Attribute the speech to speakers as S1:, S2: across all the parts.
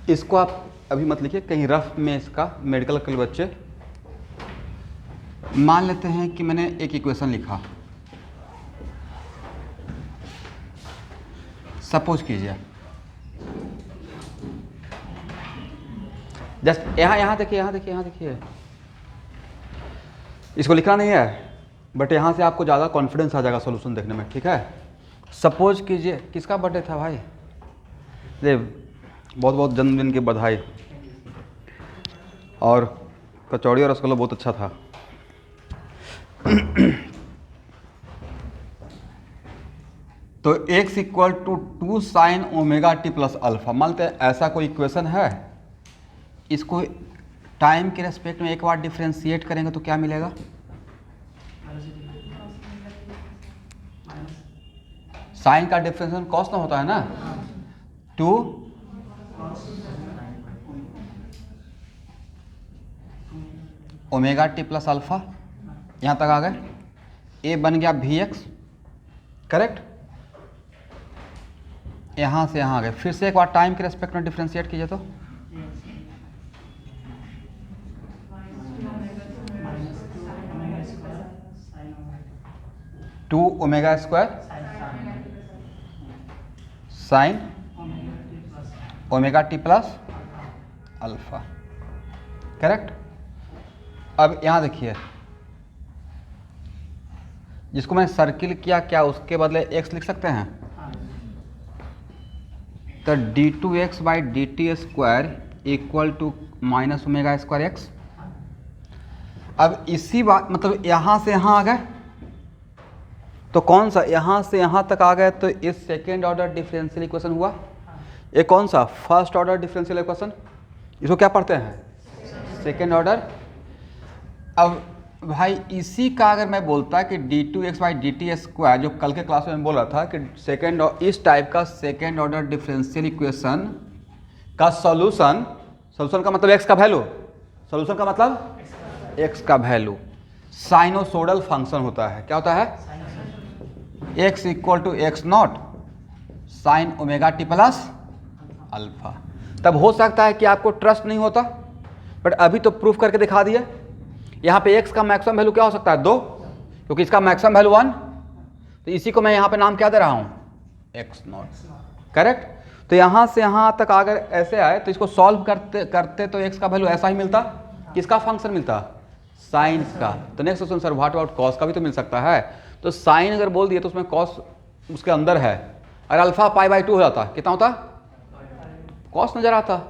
S1: इसको आप अभी मत लिखिए, कहीं रफ में इसका मेडिकल के बच्चे मान लेते हैं कि मैंने एक इक्वेशन लिखा, सपोज कीजिए, जस्ट यहाँ देखिए, इसको लिखना नहीं है, बट यहाँ से आपको ज़्यादा कॉन्फिडेंस आ जाएगा सॉल्यूशन देखने में, ठीक है। सपोज कीजिए, किसका बर्थडे था भाई? ये बहुत बहुत जन्मदिन की बधाई, और कचौड़ी और रसगुल्ला बहुत अच्छा था। तो x equal to 2 sine omega t plus alpha, मानते हैं ऐसा कोई इक्वेशन है, इसको टाइम के रेस्पेक्ट में एक बार डिफ्रेंशिएट करेंगे तो क्या मिलेगा? साइन का डिफ्रेंशिएशन कॉस ना होता है ना, 2 ओमेगा टी प्लस अल्फा, यहाँ तक आ गए, ए बन गया वी एक्स, करेक्ट। यहाँ से यहाँ आ गए, फिर से एक बार टाइम के रेस्पेक्ट में डिफ्रेंशिएट कीजिए तो two omega square sine omega t plus alpha, correct. अब यहाँ देखिए, जिसको मैंने सर्किल किया, क्या उसके बदले x लिख सकते हैं? तो d2x by d t square equal to minus omega square x. अब इसी बात मतलब यहाँ से यहाँ आ गए तो कौन सा, यहाँ से यहाँ तक आ गए तो इस सेकेंड ऑर्डर डिफरेंशियल इक्वेशन हुआ। ये कौन सा? फर्स्ट ऑर्डर डिफरेंशियल इक्वेशन, इसको क्या पढ़ते हैं? Second order. अब भाई इसी का अगर मैं बोलता कि d2x by d t square, जो कल के क्लास में मैं बोल रहा था कि सेकेंड, इस टाइप का सेकेंड ऑर्डर डिफरेंशियल इक्वेशन का सॉल्यूशन, सॉल्यूशन का मतलब x का वैल्यू, सॉल्यूशन का मतलब x का वैल्यू साइनोसोडल फंक्शन होता है। क्या होता है? x equal to x naught sine omega t plus alpha. तब हो सकता है कि आपको ट्रस्ट नहीं होता, बट अभी तो प्रूफ करके दिखा दिया। यहाँ पे x का मैक्सिमम वैल्यू क्या हो सकता है? 2, क्योंकि इसका मैक्सिमम वैल्यू 1, तो इसी को मैं यहाँ पे नाम क्या दे रहा हूँ? x not, correct. तो यहाँ से यहाँ तक अगर ऐसे आए तो इसको सॉल्व करते करते तो x का वैल्यू ऐसा ही मिलता। किसका फंक्शन मिलता? साइन का। तो next question, sir what about cos का भी तो मिल सकता है। तो साइन अगर बोल दिए तो उसमें कॉस उसके अंदर है, अगर अल्फा पाई बाई 2 हो जाता, कितना होता? कॉस नजर आता,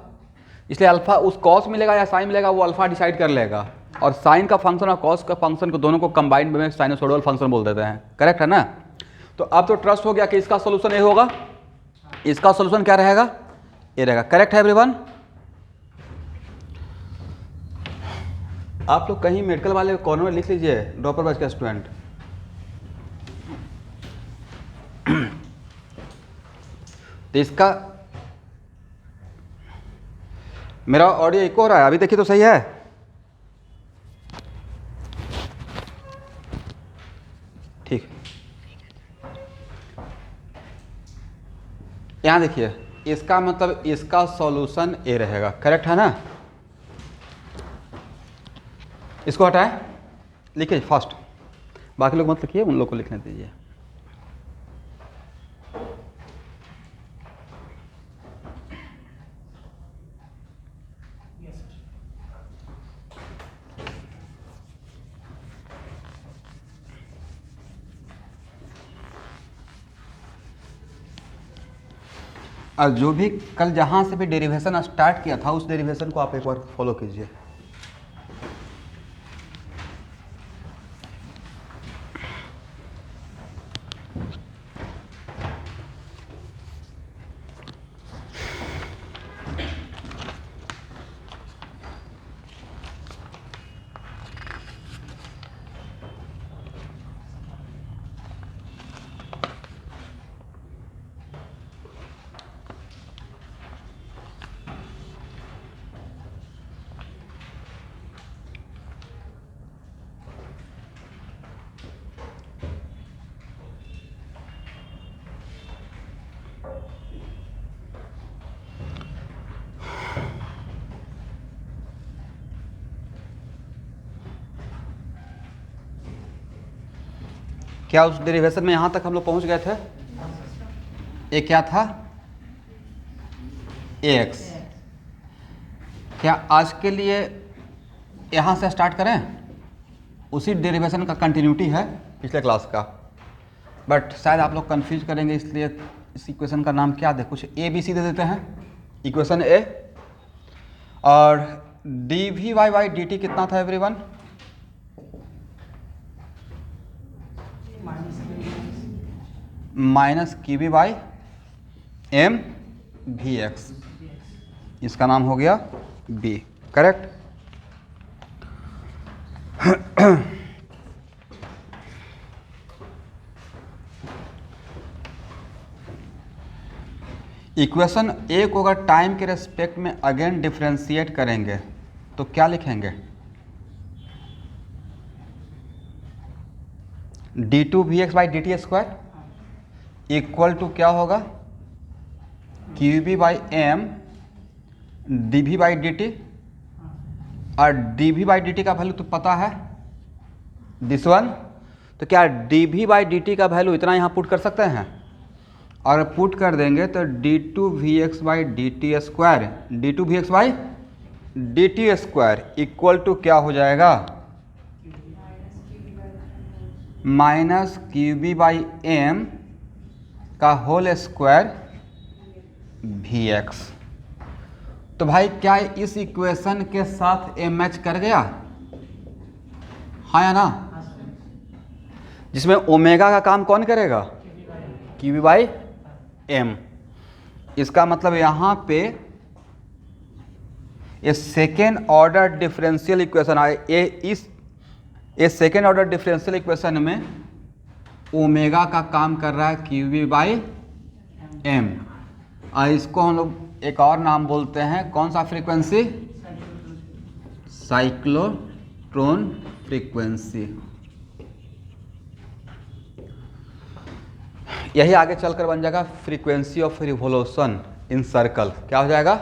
S1: इसलिए अल्फा उस कॉस मिलेगा या साइन मिलेगा वो अल्फा डिसाइड कर लेगा। और साइन का फंक्शन और कॉस का फंक्शन को दोनों को कंबाइंड में साइनोसोडल फंक्शन बोल देते हैं, करेक्ट है ना। तो अब तो ट्रस्ट हो गया कि इसका सोल्यूशन ये होगा, इसका सोल्यूशन क्या रहेगा? ये रहेगा, करेक्ट है एवरीवन। आप लोग कहीं मेडिकल वाले कॉर्नर में लिख लीजिए, ड्रॉपर बैच का स्टूडेंट। तो इसका मेरा ऑडियो इको हो रहा है, अभी देखिए तो सही है। ठीक, यहाँ देखिए, इसका मतलब इसका सॉल्यूशन ए रहेगा, करेक्ट है ना। इसको हटाए, लिखिए फर्स्ट, बाकी लोग मत लिखिए, उन लोग को लिखने दीजिए। और जो भी कल जहाँ से भी डेरिवेशन स्टार्ट किया था उस डेरिवेशन को आप एक बार फॉलो कीजिए। क्या उस डेरिवेशन में यहाँ तक हम लोग पहुँच गए थे? ये क्या था? ax। क्या आज के लिए यहाँ से स्टार्ट करें? उसी डेरिवेशन का कंटिन्यूटी है पिछले क्लास का, बट शायद आप लोग कंफ्यूज करेंगे, इसलिए इस इक्वेशन का नाम क्या दे, कुछ ए बी सी दे देते हैं। इक्वेशन ए, और d v y by d t कितना था everyone? Minus q b by m v x, इसका नाम हो गया बी, करेक्ट। इक्वेशन ए को अगर टाइम के रेस्पेक्ट में अगेन डिफ्रेंशिएट करेंगे तो क्या लिखेंगे? D two v x by d t square equal to क्या होगा? Q b by m d v by d t, और d v by d t का वैल्यू तो पता है, दिस वन। तो क्या d v by d t का वैल्यू इतना यहाँ पुट कर सकते हैं? और पुट कर देंगे तो d two v x by d t square, d two v x by d t square equal to क्या हो जाएगा? Minus q b by m का होल स्क्वायर वी एक्स। तो भाई क्या इस इक्वेशन के साथ ए मैच कर गया? हाँ या ना? जिसमें ओमेगा का काम कौन करेगा? Q b by m. इसका मतलब यहाँ पे ये सेकेंड ऑर्डर डिफरेंशियल इक्वेशन आए, ये सेकेंड ऑर्डर डिफरेंशियल इक्वेशन में ओमेगा का काम कर रहा है क्यू बी बाई एम, और इसको हम लोग एक और नाम बोलते हैं, कौन सा फ्रीक्वेंसी? Cyclotron frequency. यही आगे चलकर बन जाएगा frequency of revolution in circle. क्या हो जाएगा?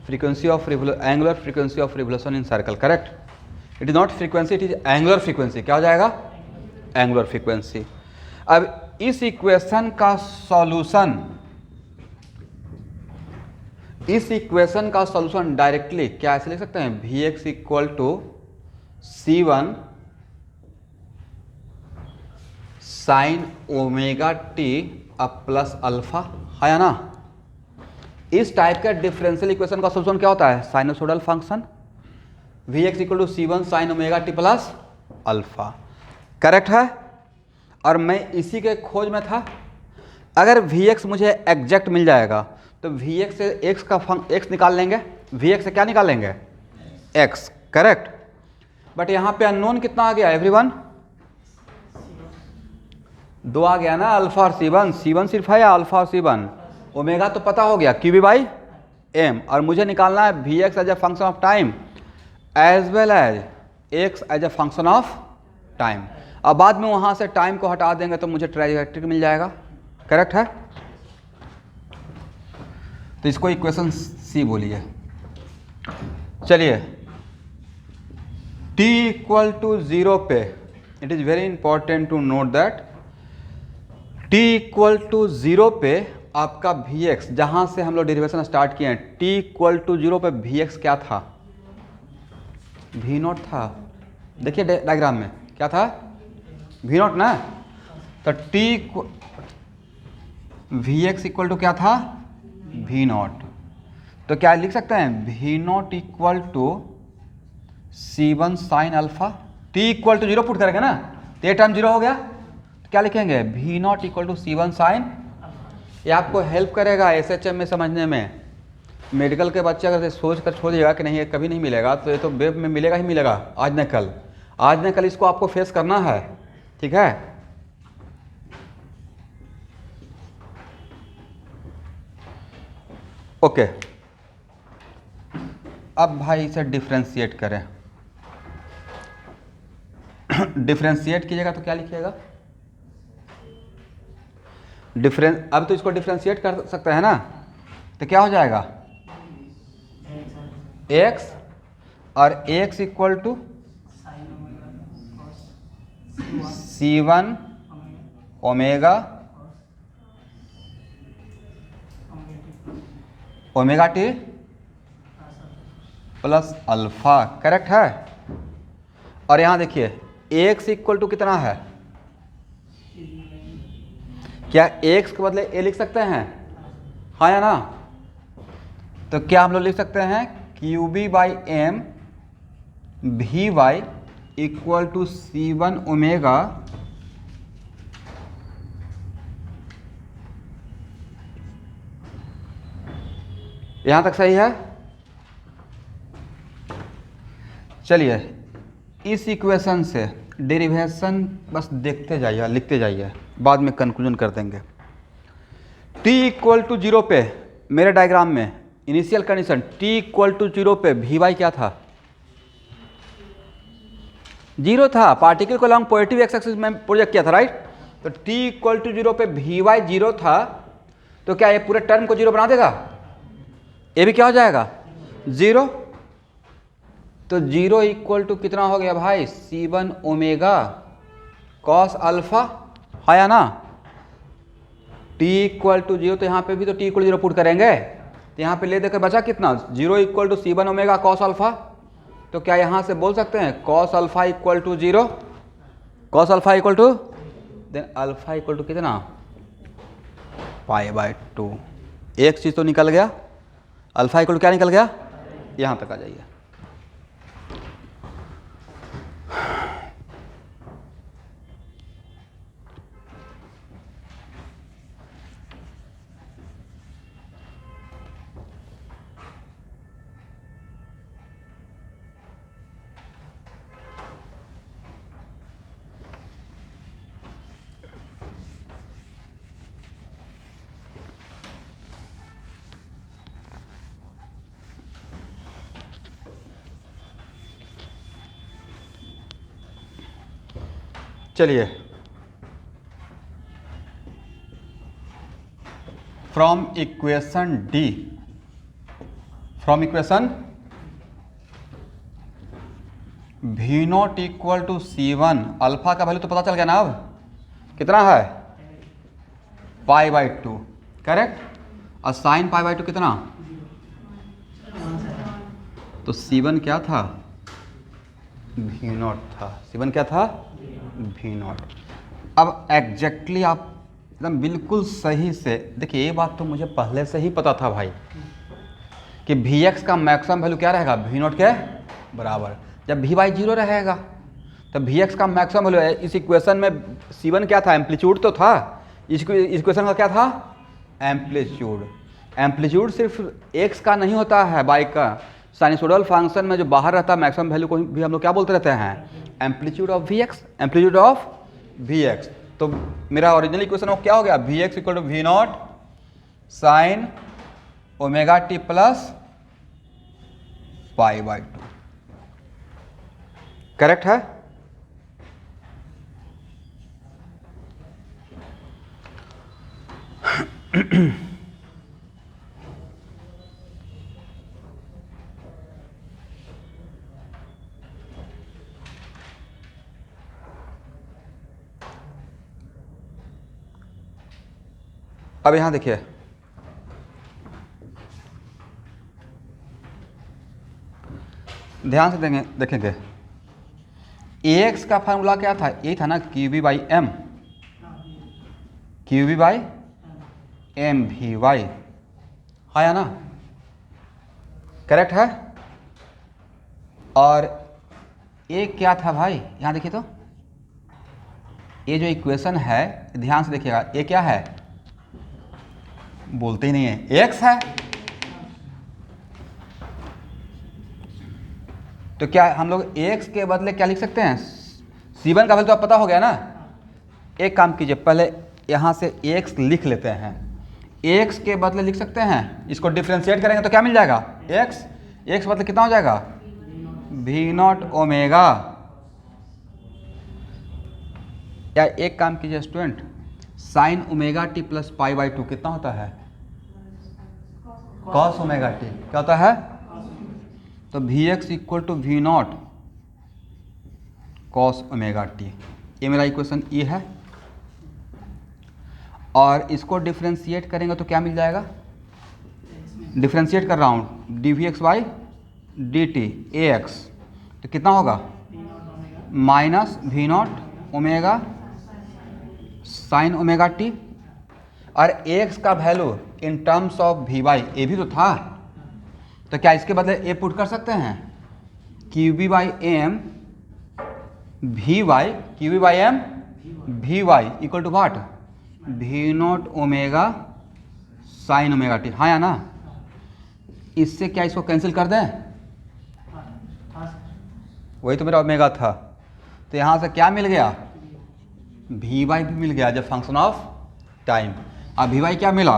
S1: Frequency of angular frequency of revolution in circle, correct. It is not frequency, it is angular frequency. क्या हो जाएगा? Angular frequency. अब इस इक्वेशन का सॉल्यूशन, इस इक्वेशन का सॉल्यूशन डायरेक्टली क्या ऐसे लिख सकते हैं? V x equal to c one sine omega t अब प्लस अल्फा, है या ना? इस टाइप का डिफरेंशियल इक्वेशन का सॉल्यूशन क्या होता है? Sinusoidal function v x equal to c one sine omega t plus alpha, correct है। और मैं इसी के खोज में था। अगर वी एक्स मुझे एग्जैक्ट मिल जाएगा तो वी एक्स से एक्स का एक्स निकाल लेंगे, वी एक्स से क्या निकालेंगे? X, correct. बट यहाँ पे अननोन कितना आ गया एवरीवन? 2 आ गया ना, अल्फा और सी वन सिर्फ है या अल्फा और सी वन? ओमेगा तो पता हो गया, क्यू बी बाई एम, और मुझे निकालना है v x as a function of time as well as x as a function of time. अब बाद में वहाँ से टाइम को हटा देंगे तो मुझे ट्राइजेक्ट्रिक मिल जाएगा, करेक्ट है। तो इसको इक्वेशन सी बोलिए। चलिए, t इक्वल टू 0 पे, it is very important to note that t equal to 0 पे आपका वी एक्स, जहाँ से हम लोग डेरिवेशन स्टार्ट किए हैं, t इक्वल टू 0 पे वी एक्स क्या था? वी नॉट था। देखिए डायग्राम में क्या था? वी नॉट ना। तो t v x equal to क्या था? V naught. तो क्या लिख सकते हैं? V naught equal to c one sine alpha. T equal to 0 put करेंगे ना, तो ये टर्म 0 हो गया, तो क्या लिखेंगे? V naught equal to c one sine. ये आपको हेल्प करेगा एसएचएम में समझने में। मेडिकल के बच्चे अगर सोच कर छोड़िएगा कि नहीं ये कभी नहीं मिलेगा, तो ये तो वेब में मिलेगा ही मिलेगा, आज न कल। आज न कल इसको आपको फेस करना है, ठीक है। ओके, अब भाई इसे डिफ्रेंशिएट करें। डिफ्रेंशिएट कीजिएगा तो क्या लिखिएगा? अब तो इसको डिफ्रेंशिएट कर सकते हैं ना, तो क्या हो जाएगा? x, और x equal to c one omega omega t plus alpha, correct है। और यहाँ देखिए एक्स इक्वल टू कितना है, क्या एक्स के बदले ए लिख सकते हैं, हाँ या ना। तो क्या हम लोग लिख सकते हैं q b by m v y equal to c one omega यहाँ तक सही है। चलिए इस इक्वेशन से डेरिवेशन बस देखते जाइए, लिखते जाइए, बाद में कंक्लूजन कर देंगे। t इक्वल टू 0 पे मेरे डायग्राम में initial condition t equal to 0 पे वी वाई क्या था, 0 था। पार्टिकल को लॉन्ग पॉजिटिव एक्स एक्सिस में प्रोजेक्ट किया था, राइट। तो t इक्वल टू 0 पे वी वाई 0 था, तो क्या ये पूरे टर्म को 0 बना देगा, ये भी क्या हो जाएगा 0। तो 0 इक्वल टू कितना हो गया भाई, C1 ओमेगा कॉस अल्फा, है या ना। t इक्वल टू 0, तो यहाँ पे भी तो t इक्वल 0 पुट करेंगे, तो यहाँ पे ले देकर बचा कितना, 0 equal to C1 omega cos alpha. तो क्या यहाँ से बोल सकते हैं cos alpha equal to 0, cos alpha equal to then alpha equal to कितना π/2। एक चीज़ तो निकल गया, अल्फा इक्वल टू क्या निकल गया, यहाँ तक आ जाइए। चलिए from equation d, from equation v naught equal to C1, alpha का वैल्यू तो पता चल गया ना, अब कितना है π/2, करेक्ट। और साइन π/2 कितना, तो C1 क्या था, V नॉट था, C1 क्या था, V नॉट। अब एग्जैक्टली आप एकदम बिल्कुल सही से देखिए, ये बात तो मुझे पहले से ही पता था भाई कि Vx का मैक्सिमम वैल्यू क्या रहेगा, V नॉट के बराबर। जब Vy 0 रहेगा तो Vx का मैक्सिमम वैल्यू है। इस इक्वेशन में C1 क्या था, एम्पलीट्यूड तो था, इस इक्वेशन का क्या था, एम्पलीट्यूड। एम्पलीट्यूड सिर्फ x का नहीं होता है, y का। साइनसोइडल फंक्शन में जो बाहर रहता है मैक्सिमम वैल्यू को भी हम लोग क्या बोलते रहते हैं, amplitude of Vx, amplitude of Vx। तो मेरा ओरिजिनल इक्वेशन वो क्या हो गया, Vx equal to V naught sine omega t plus π/2, correct है। अब यहां देखिए, ध्यान से देखेंगे Ax का फार्मूला क्या था, ये था ना QB/M, QB/MVy, है या ना, करेक्ट है। और ये क्या था भाई, यहाँ देखिए तो ये जो इक्वेशन है ध्यान से देखिएगा, ये क्या है, बोलते ही नहीं है, x है। तो क्या हम लोग x के बदले क्या लिख सकते हैं, C1 का वैल्यू तो आप पता हो गया ना। एक काम कीजिए, पहले यहाँ से x लिख लेते हैं, x के बदले लिख सकते हैं, इसको डिफ्रेंशिएट करेंगे तो क्या मिल जाएगा, x बदले कितना हो जाएगा, V नॉट ओमेगा। या एक काम कीजिए student, sine omega t plus π/2 कितना होता है, कॉस ओमेगा टी, क्या होता है। तो Vx equal to V naught cos omega t, ये मेरा इक्वेशन ई है। और इसको डिफ्रेंशिएट करेंगे तो क्या मिल जाएगा, डिफ्रेंशिएट कर रहा हूँ, d v x by d t a x, तो कितना होगा minus v naught omega sine omega t, और ए एक्स का value in terms of v y a भी तो था, तो क्या इसके बदले ए पुट कर सकते हैं, q b by m v y, q b by m v y equal to what, v naught omega sine omega t, हाँ या ना। इससे क्या इसको कैंसिल कर दें, वही तो मेरा ओमेगा था, तो यहाँ से क्या मिल गया, वी वाई भी मिल गया जब फंक्शन ऑफ टाइम। अब वी वाई क्या मिला,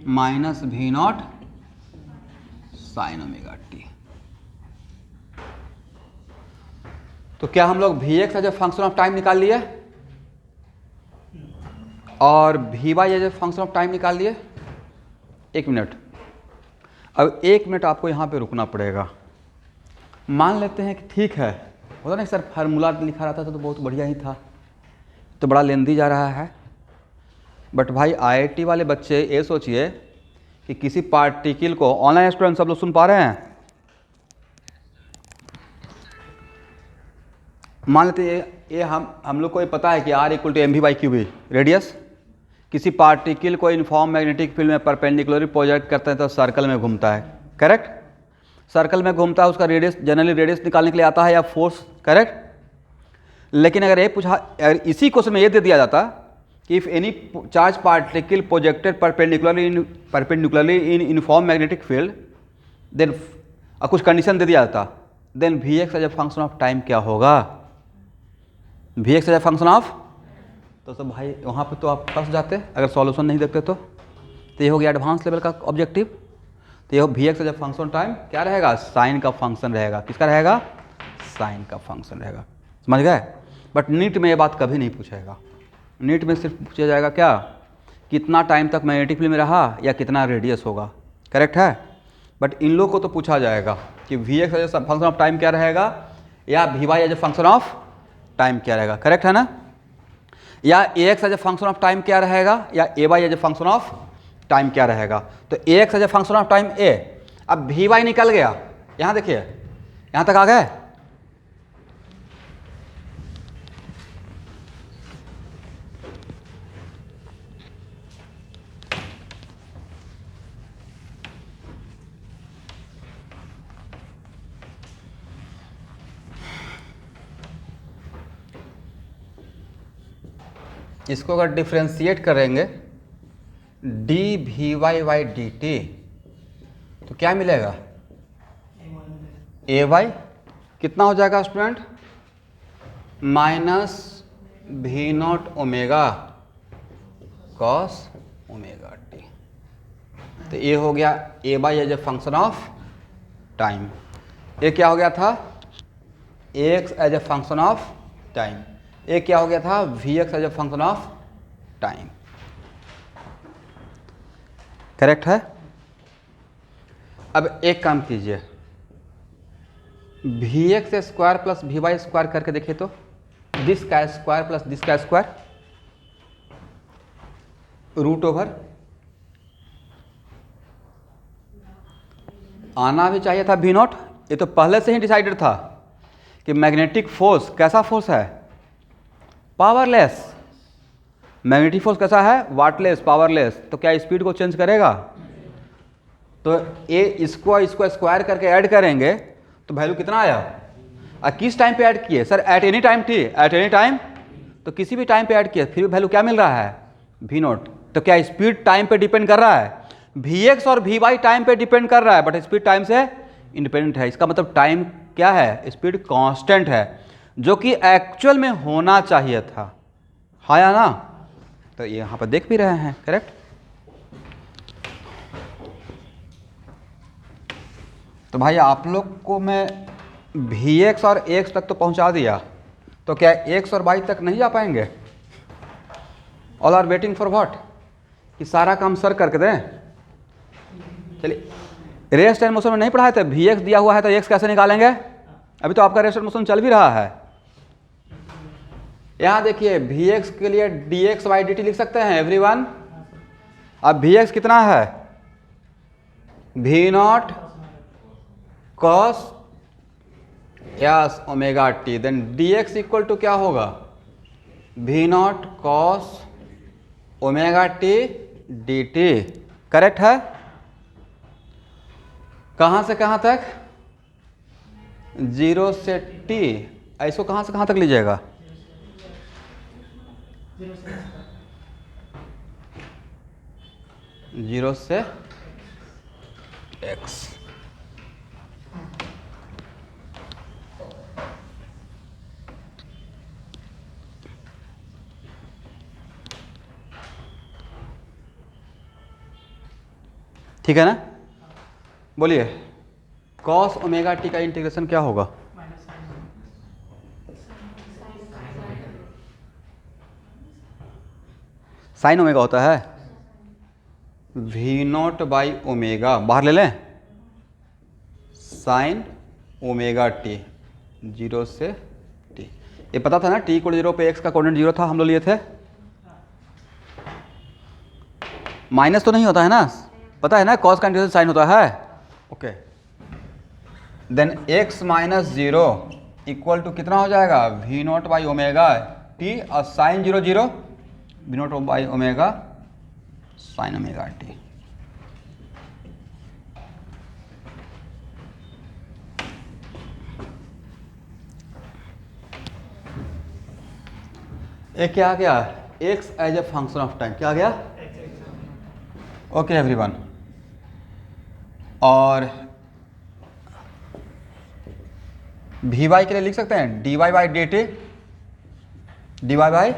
S1: minus v naught sine omega t. तो क्या हम लोग v x as a function of time निकाल लिए और v y as a function of time निकाल लिए। एक मिनट, अब एक मिनट आपको यहाँ पे रुकना पड़ेगा। मान लेते हैं कि ठीक है, होता नहीं सर फार्मूला लिखा रहता था तो बहुत बढ़िया ही था, तो बड़ा लेंदी जा रहा है। बट भाई आईआईटी वाले बच्चे ये सोचिए कि किसी पार्टिकल को, ऑनलाइन स्टूडेंट सब लोग सुन पा रहे हैं, मान लेते ये हम लोग को ये पता है कि r equal to m v by q b radius, किसी पार्टिकल को यूनिफॉर्म मैग्नेटिक फील्ड में परपेंडिकुलरली प्रोजेक्ट करते हैं तो सर्कल में घूमता है, करेक्ट। सर्कल में घूमता है, उसका रेडियस जनरली रेडियस निकालने के लिए आता है या फोर्स, करेक्ट। लेकिन अगर ये पूछा, अगर इसी क्वेश्चन में ये दे दिया जाता कि if any charge particle projected perpendicularly in uniform magnetic field, then कुछ कंडीशन दे दिया जाता, then v x as a function of time क्या होगा, वी एक्स एज ए फंक्शन ऑफ, तो सब भाई वहाँ पे तो आप फंस जाते अगर सॉल्यूशन नहीं देखते तो ये हो गया एडवांस लेवल का ऑब्जेक्टिव। तो ये v x as a function time क्या रहेगा, साइन का फंक्शन रहेगा, किसका रहेगा, साइन का फंक्शन रहेगा, समझ गए। बट नीट में ये बात कभी नहीं पूछेगा, नीट में सिर्फ पूछा जाएगा क्या, कितना टाइम तक मैग्नेटिक फील्ड में रहा या कितना रेडियस होगा, करेक्ट है। बट इन लोग को तो पूछा जाएगा कि v x as a function of time क्या रहेगा या v y as a function of time क्या रहेगा, करेक्ट है ना, या a x as a function of time क्या रहेगा या a y as a function of time क्या रहेगा। तो a x as a function of time a, अब वी वाई निकल गया, यहाँ देखिए यहाँ तक आ गए। इसको अगर डिफ्रेंशिएट करेंगे d v y by d t तो क्या मिलेगा, ए वाई कितना हो जाएगा student, minus v naught omega cos omega t. तो ये हो गया a y as a function of time. ये क्या हो गया था, x as a function of time. ये क्या हो गया था, v x as a function of time, correct है। अब एक काम कीजिए, v x square plus we Y square करके देखिए तो, दिस का स्क्वायर प्लस दिस का स्क्वायर रूट ओवर, आना भी चाहिए था वी नॉट। ये तो पहले से ही डिसाइडेड था कि मैग्नेटिक फोर्स कैसा फोर्स है, पावरलेस। मैग्नेटिक फोर्स कैसा है, वाटलेस, पावरलेस। तो क्या स्पीड को चेंज करेगा, तो ये इसको स्क्वायर करके ऐड करेंगे तो वैल्यू कितना आया, किस टाइम पे ऐड किए सर, एट एनी टाइम थी, एट एनी टाइम, तो किसी भी टाइम पे ऐड किए फिर वैल्यू क्या मिल रहा है, वी नॉट। तो क्या स्पीड टाइम पे डिपेंड कर रहा है, वी एक्स और वी वाई टाइम पे डिपेंड कर रहा है, बट स्पीड टाइम से इंडिपेंडेंट है। इसका मतलब टाइम क्या है, स्पीड कांस्टेंट है, जो कि एक्चुअल में होना चाहिए था, हाँ या ना। तो ये यहाँ पर देख भी रहे हैं, करेक्ट। तो भाई आप लोग को मैं वी एक्स और एक्स तक तो पहुँचा दिया, तो क्या एक्स और वाई तक नहीं जा पाएंगे, all are waiting for what, कि सारा काम सर करके दें। चलिए, रेस्ट एंड मोशन में नहीं पढ़ाए थे, वी एक्स दिया हुआ है तो एक्स कैसे निकालेंगे, अभी तो आपका रेस्ट एंड मोशन चल भी रहा है। यहाँ देखिए वी एक्स के लिए d x by d t लिख सकते हैं एवरीवन। अब वी एक्स कितना है, v naught cos yes omega t, then d x equal to क्या होगा, v naught cos omega t d t. Correct है। कहाँ से कहाँ तक, 0 से t, ऐसो कहाँ से कहाँ तक लीजिएगा, 0 से x। ठीक है ना, बोलिए कॉस ओमेगा टी का इंटीग्रेशन क्या होगा, साइन ओमेगा होता है, वी नॉट बाई ओमेगा बाहर ले लें, साइन ओमेगा टी 0 से टी। ये पता था ना टी इक्वल 0 पे एक्स का कोऑर्डिनेट 0 था, हम लोग लिए थे। माइनस तो नहीं होता है ना, पता है ना कॉस का इंटीग्रेशन साइन होता है। Okay, then x minus 0 equal to कितना हो जाएगा, v naught by omega t, और sine 0 0, v naught by omega sine omega t. एक क्या गया, x as a function of time, क्या गया, ओके एवरीवन। और वी वाई के लिए लिख सकते हैं d y by d t, d y by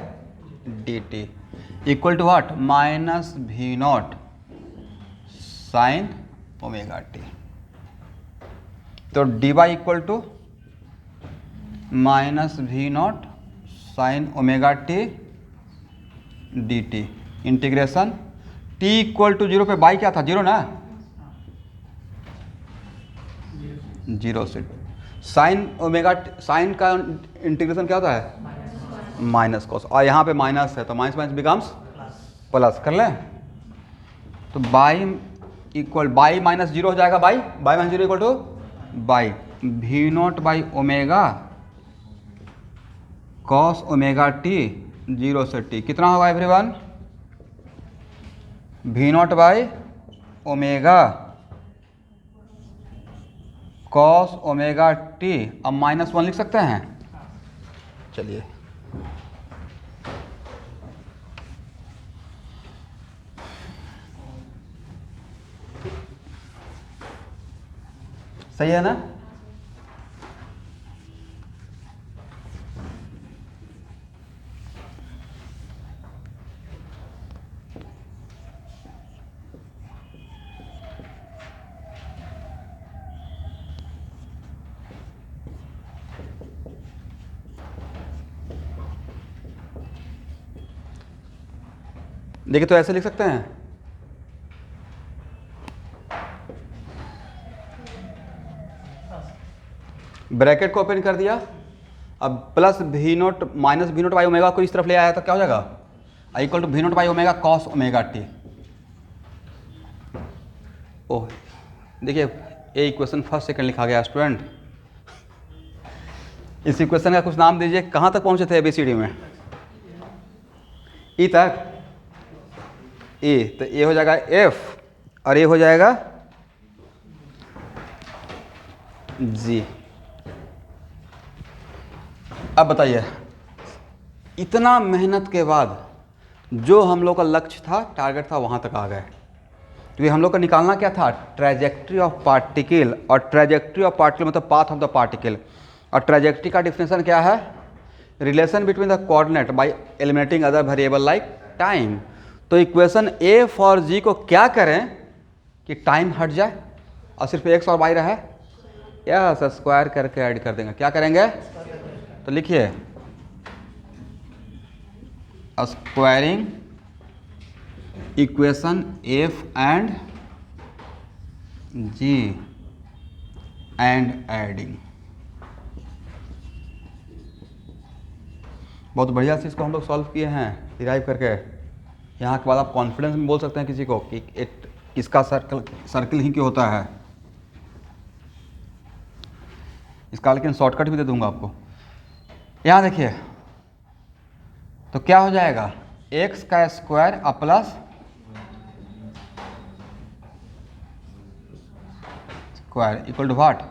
S1: d t equal to what, minus v naught sine omega t. तो d y equal to minus v naught sine omega t d t, integration t equal to 0 पे by क्या था, 0 ना, 0 से sine omega, sine का integration क्या होता है, माइनस कॉस, और यहाँ पे माइनस है तो माइनस माइनस बिकम्स प्लस, कर लें। तो बाई इक्वल बाई माइनस 0 हो जाएगा, by by minus 0 equal to by v naught by omega cos omega t 0 से टी, कितना होगा everyone, v naught by omega cos omega t, अब -1 लिख सकते हैं। चलिए सही है ना, देखिए तो ऐसे लिख सकते हैं, ब्रैकेट को ओपन कर दिया, अब plus v naught minus v naught by omega को इस तरफ ले आया तो क्या हो जाएगा, equal to v naught by omega cos omega t. ओह देखिए ये इक्वेशन फर्स्ट सेकंड लिखा गया स्टूडेंट, इस इक्वेशन का कुछ नाम दीजिए, कहाँ तक पहुँचे थे ABCD में, ई तक, ए तो ये हो जाएगा F और ये हो जाएगा G। अब बताइए इतना मेहनत के बाद जो हम लोग का लक्ष्य था, टारगेट था, वहाँ तक आ गए। तो ये हम लोग का निकालना क्या था, ट्रैजेक्टरी ऑफ पार्टिकल, और ट्रैजेक्टरी ऑफ पार्टिकल मतलब पाथ ऑफ द पार्टिकल, और ट्रैजेक्टरी का डिफिनेशन क्या है, relation between the coordinate bye eliminating other variable like time. तो इक्वेशन A फॉर G को क्या करें कि टाइम हट जाए और सिर्फ x और y रहे, यस स्क्वायर करके ऐड कर देंगे, क्या करेंगे, तो लिखिए squaring equation F and G and adding बहुत बढ़िया से इसको हम लोग सॉल्व किए हैं डिराइव करके। यहाँ के बाद आप कॉन्फिडेंस में बोल सकते हैं किसी को कि इसका सर्कल ही क्यों होता है। इसका लेकिन शॉर्टकट भी दे दूंगा आपको। यहाँ देखिए तो क्या हो जाएगा, एक्स का square plus square equal to what,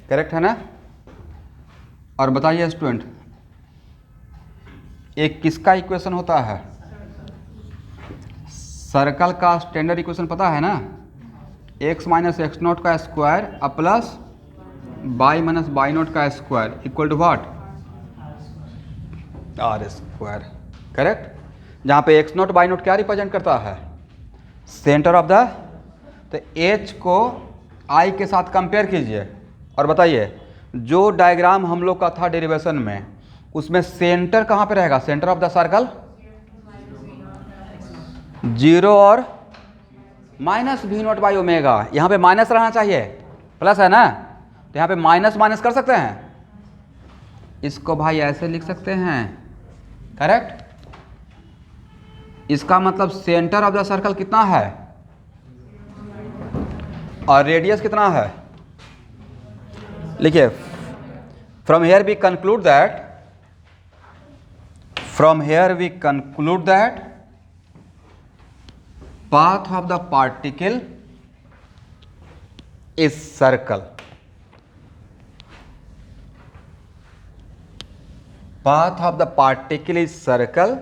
S1: correct है ना। और बताइए स्टूडेंट, एक किसका इक्वेशन होता है, सर्कल का स्टैंडर्ड इक्वेशन पता है ना, एक्स माइनस एक्स नॉट का square plus y minus y naught का square equal to what, r square, correct. जहाँ पे एक्स नॉट वाई नॉट क्या रिप्रेजेंट करता है, सेंटर ऑफ द, तो एच को आई के साथ कंपेयर कीजिए और बताइए जो डायग्राम हम लोग का था डेरिवेशन में, उसमें सेंटर कहाँ पे रहेगा, सेंटर ऑफ द सर्कल 0 और माइनस भी नॉट बाई ओमेगा। यहाँ पे माइनस रहना चाहिए, प्लस है ना, तो यहाँ पे माइनस माइनस कर सकते हैं, इसको भाई ऐसे लिख सकते हैं, करेक्ट। इसका मतलब सेंटर ऑफ द सर्कल कितना है और रेडियस कितना है, लिखिए। From here we conclude that, from here we conclude that path of the particle is circle, path of the particle is circle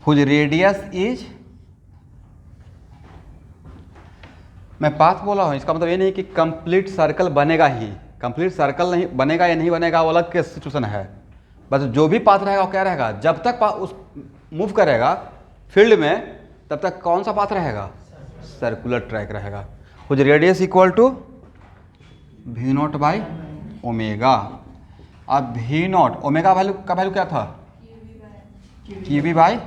S1: whose radius is, मैं path बोला हूं, इसका मतलब ये नहीं कि कंप्लीट सर्कल बनेगा ही, कंप्लीट सर्कल नहीं बनेगा या नहीं बनेगा वो अलग के सिचुएशन है। बस जो भी पाथ रहेगा वो क्या रहेगा, जब तक उस मूव करेगा फील्ड में तब तक कौन सा पाथ रहेगा, सर्कुलर ट्रैक रहेगा। कुछ radius equal to v naught by omega. अब वी नॉट ओमेगा वैल्यू का वैल्यू क्या था, q v by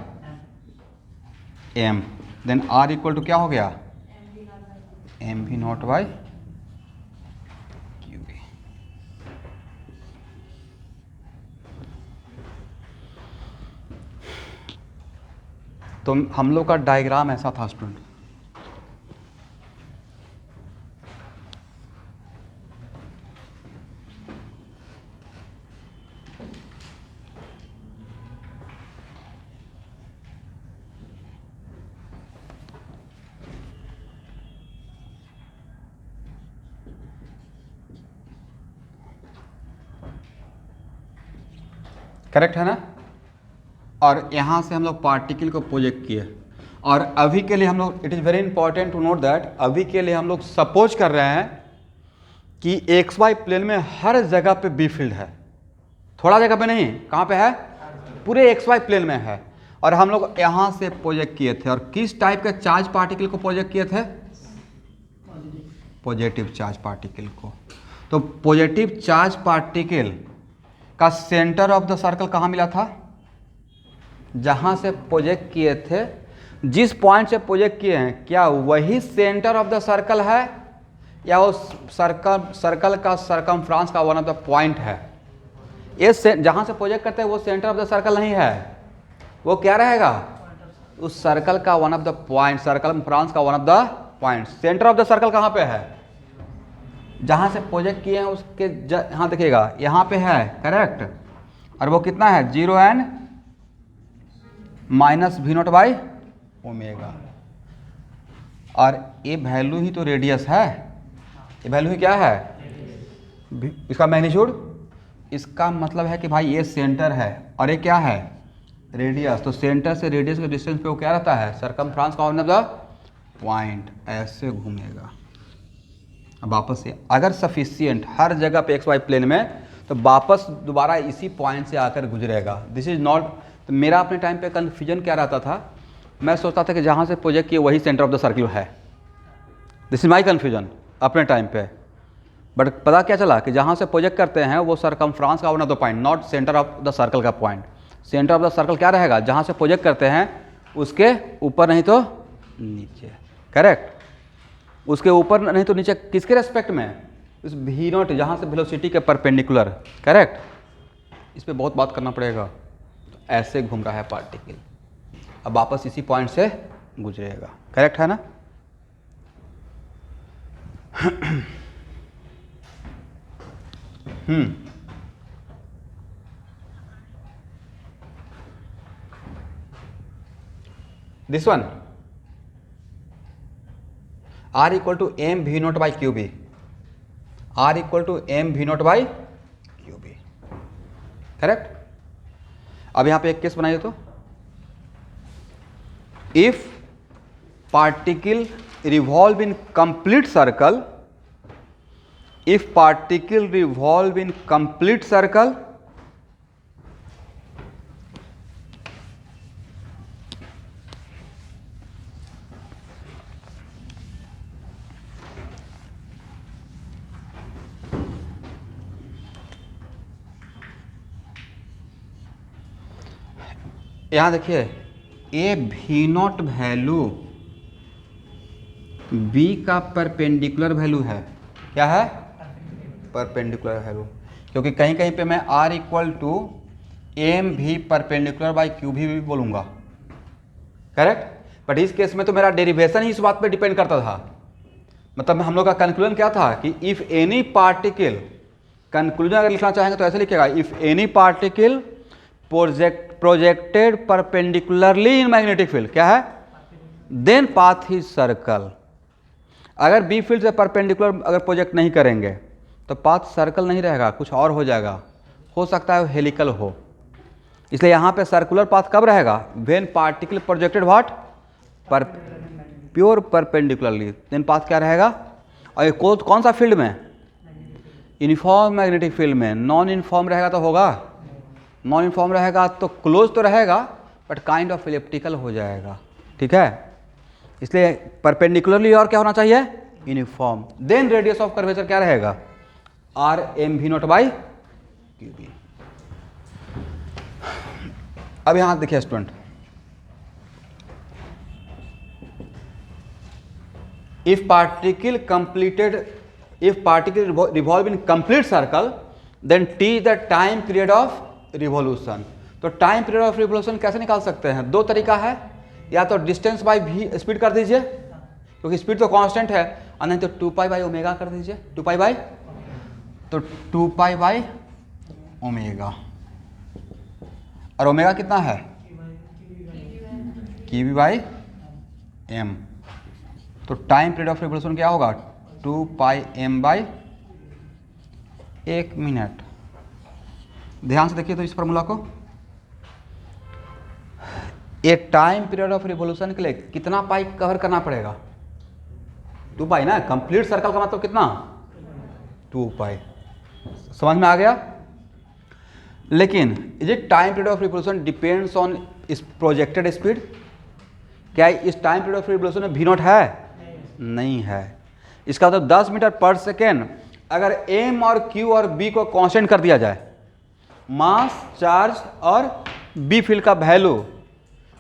S1: m, then r equal to क्या हो गया, m v naught by q v. तो हम लोग का डायग्राम ऐसा था स्टूडेंट, करेक्ट है ना। और यहाँ से हम लोग पार्टिकल को प्रोजेक्ट किए, और अभी के लिए हम लोग, it is very important to note that, अभी के लिए हम लोग सपोज कर रहे हैं कि एक्स वाई प्लेन में हर जगह पे बी फील्ड है, थोड़ा जगह पे नहीं, कहाँ पे है, पूरे एक्स वाई प्लेन में है। और हम लोग यहाँ से प्रोजेक्ट किए थे, और किस टाइप के चार्ज पार्टिकल को प्रोजेक्ट किए थे, पॉजिटिव चार्ज पार्टिकल को। तो पॉजिटिव चार्ज पार्टिकल का सेंटर ऑफ द सर्कल कहाँ मिला था, जहाँ से प्रोजेक्ट किए थे, जिस पॉइंट से प्रोजेक्ट किए हैं, क्या वही सेंटर ऑफ द सर्कल है या वो सर्कल का सरकमफ्रेंस का वन ऑफ द पॉइंट है। ये जहाँ से प्रोजेक्ट करते हैं वो सेंटर ऑफ द सर्कल नहीं है, वो क्या रहेगा, उस सर्कल का one of the point, circumference का one of the point. Centre of the circle कहाँ पे है, जहाँ से प्रोजेक्ट किए हैं उसके यहाँ देखिएगा, यहाँ पे है, करेक्ट। और वो कितना है, 0 and minus v naught by omega. और ये वैल्यू ही तो रेडियस है, ये वैल्यू ही क्या है, इसका मैग्नीट्यूड। इसका मतलब है कि भाई ये सेंटर है और ये क्या है, रेडियस। तो सेंटर से रेडियस के डिस्टेंस पे वो क्या रहता है, सरकमफ्रेंस का वन ऑफ द पॉइंट, ऐसे घूमेगा। अब वापस से अगर सफिशिएंट हर जगह पे एक्स वाई प्लेन में, तो वापस दोबारा इसी पॉइंट से आकर गुजरेगा। दिस इज नॉट, तो मेरा अपने टाइम पे कन्फ्यूजन क्या रहता था, मैं सोचता था कि जहाँ से प्रोजेक्ट किए वही सेंटर ऑफ द सर्कल है। दिस इज माई कन्फ्यूजन अपने टाइम पे। बट पता क्या चला कि जहाँ से प्रोजेक्ट करते हैं वो सरकमफ्रेंस का one of the point, not centre of the circle का point. Centre of the circle क्या रहेगा, जहाँ से प्रोजेक्ट करते हैं उसके ऊपर नहीं तो नीचे, करेक्ट। उसके ऊपर नहीं तो नीचे, किसके रेस्पेक्ट में, इस भी नॉट जहाँ से वेलोसिटी के परपेंडिकुलर, करेक्ट। इस पर बहुत बात करना पड़ेगा। तो ऐसे घूम रहा है पार्टिकल, अब वापस इसी पॉइंट से गुजरेगा, करेक्ट है ना। This one R equal to m v naught by q b, R equal to m v naught by q b, correct. अब यहां पे एक केस बनाइए तो, if particle revolve in complete circle, if particle revolve in complete circle, यहां देखिए a भी naught value b का परपेंडिकुलर वैल्यू है, क्या है, परपेंडिकुलर वैल्यू, क्योंकि कहीं कहीं पे मैं R इक्वल टू एम भी परपेंडिकुलर बाई क्यू भी बोलूँगा, करेक्ट। बट इस केस में तो मेरा डेरिवेशन ही इस बात पे डिपेंड करता था। मतलब हम लोग का कंक्लूजन क्या था कि इफ़ एनी पार्टिकल, कंक्लूजन अगर लिखना चाहेंगे तो ऐसे लिखेगा, if any particle projected perpendicularly in magnetic field, क्या है, देन पाथ इज सर्कल। अगर बी फील्ड से परपेंडिकुलर अगर प्रोजेक्ट नहीं करेंगे तो पाथ सर्कल नहीं रहेगा, कुछ और हो जाएगा, हो सकता है हेलिकल हो। इसलिए यहाँ पे सर्कुलर पाथ कब रहेगा, व्हेन पार्टिकल प्रोजेक्टेड व्हाट, पर प्योर परपेंडिकुलरली, देन पाथ क्या रहेगा। और ये कौन सा फील्ड में, यूनिफॉर्म मैग्नेटिक फील्ड में। नॉन यूनिफॉर्म रहेगा तो होगा, नॉन यूनिफॉर्म रहेगा तो क्लोज तो रहेगा बट काइंड ऑफ इलिप्टिकल हो जाएगा, ठीक है। इसलिए परपेंडिकुलरली और क्या होना चाहिए, uniform. Then radius of curvature क्या रहेगा, r m v naught by q b. अब यहां देखिए student, if particle revolve in complete circle then t is the time period of revolution. तो टाइम पीरियड ऑफ रिवॉल्यूशन कैसे निकाल सकते हैं, दो तरीका है, या तो डिस्टेंस बाय भी स्पीड कर दीजिए क्योंकि स्पीड तो कांस्टेंट है, और नहीं तो 2 पाई बाई ओमेगा कर दीजिए, 2 पाई बाई, तो 2 पाई बाई ओमेगा, और ओमेगा कितना है, की वी बाई एम। तो टाइम पीरियड ऑफ रिवॉल्यूशन क्या होगा, 2 पाई एम बाई 1 मिनट। ध्यान से देखिए तो इस फॉर्मूला को, एक टाइम पीरियड ऑफ रिवॉल्यूशन के लिए कितना पाई कवर करना पड़ेगा, 2 पाई ना, कंप्लीट सर्कल का मतलब कितना, 2 पाई। समझ में आ गया। लेकिन is it time period of revolution depends on इस प्रोजेक्टेड स्पीड, क्या इस टाइम पीरियड ऑफ रिवॉल्यूशन में भी नॉट है, नहीं है। इसका मतलब 10 मीटर पर सेकेंड अगर एम और क्यू और बी को कांस्टेंट कर दिया जाए, मास, चार्ज और बी फील्ड का वैल्यू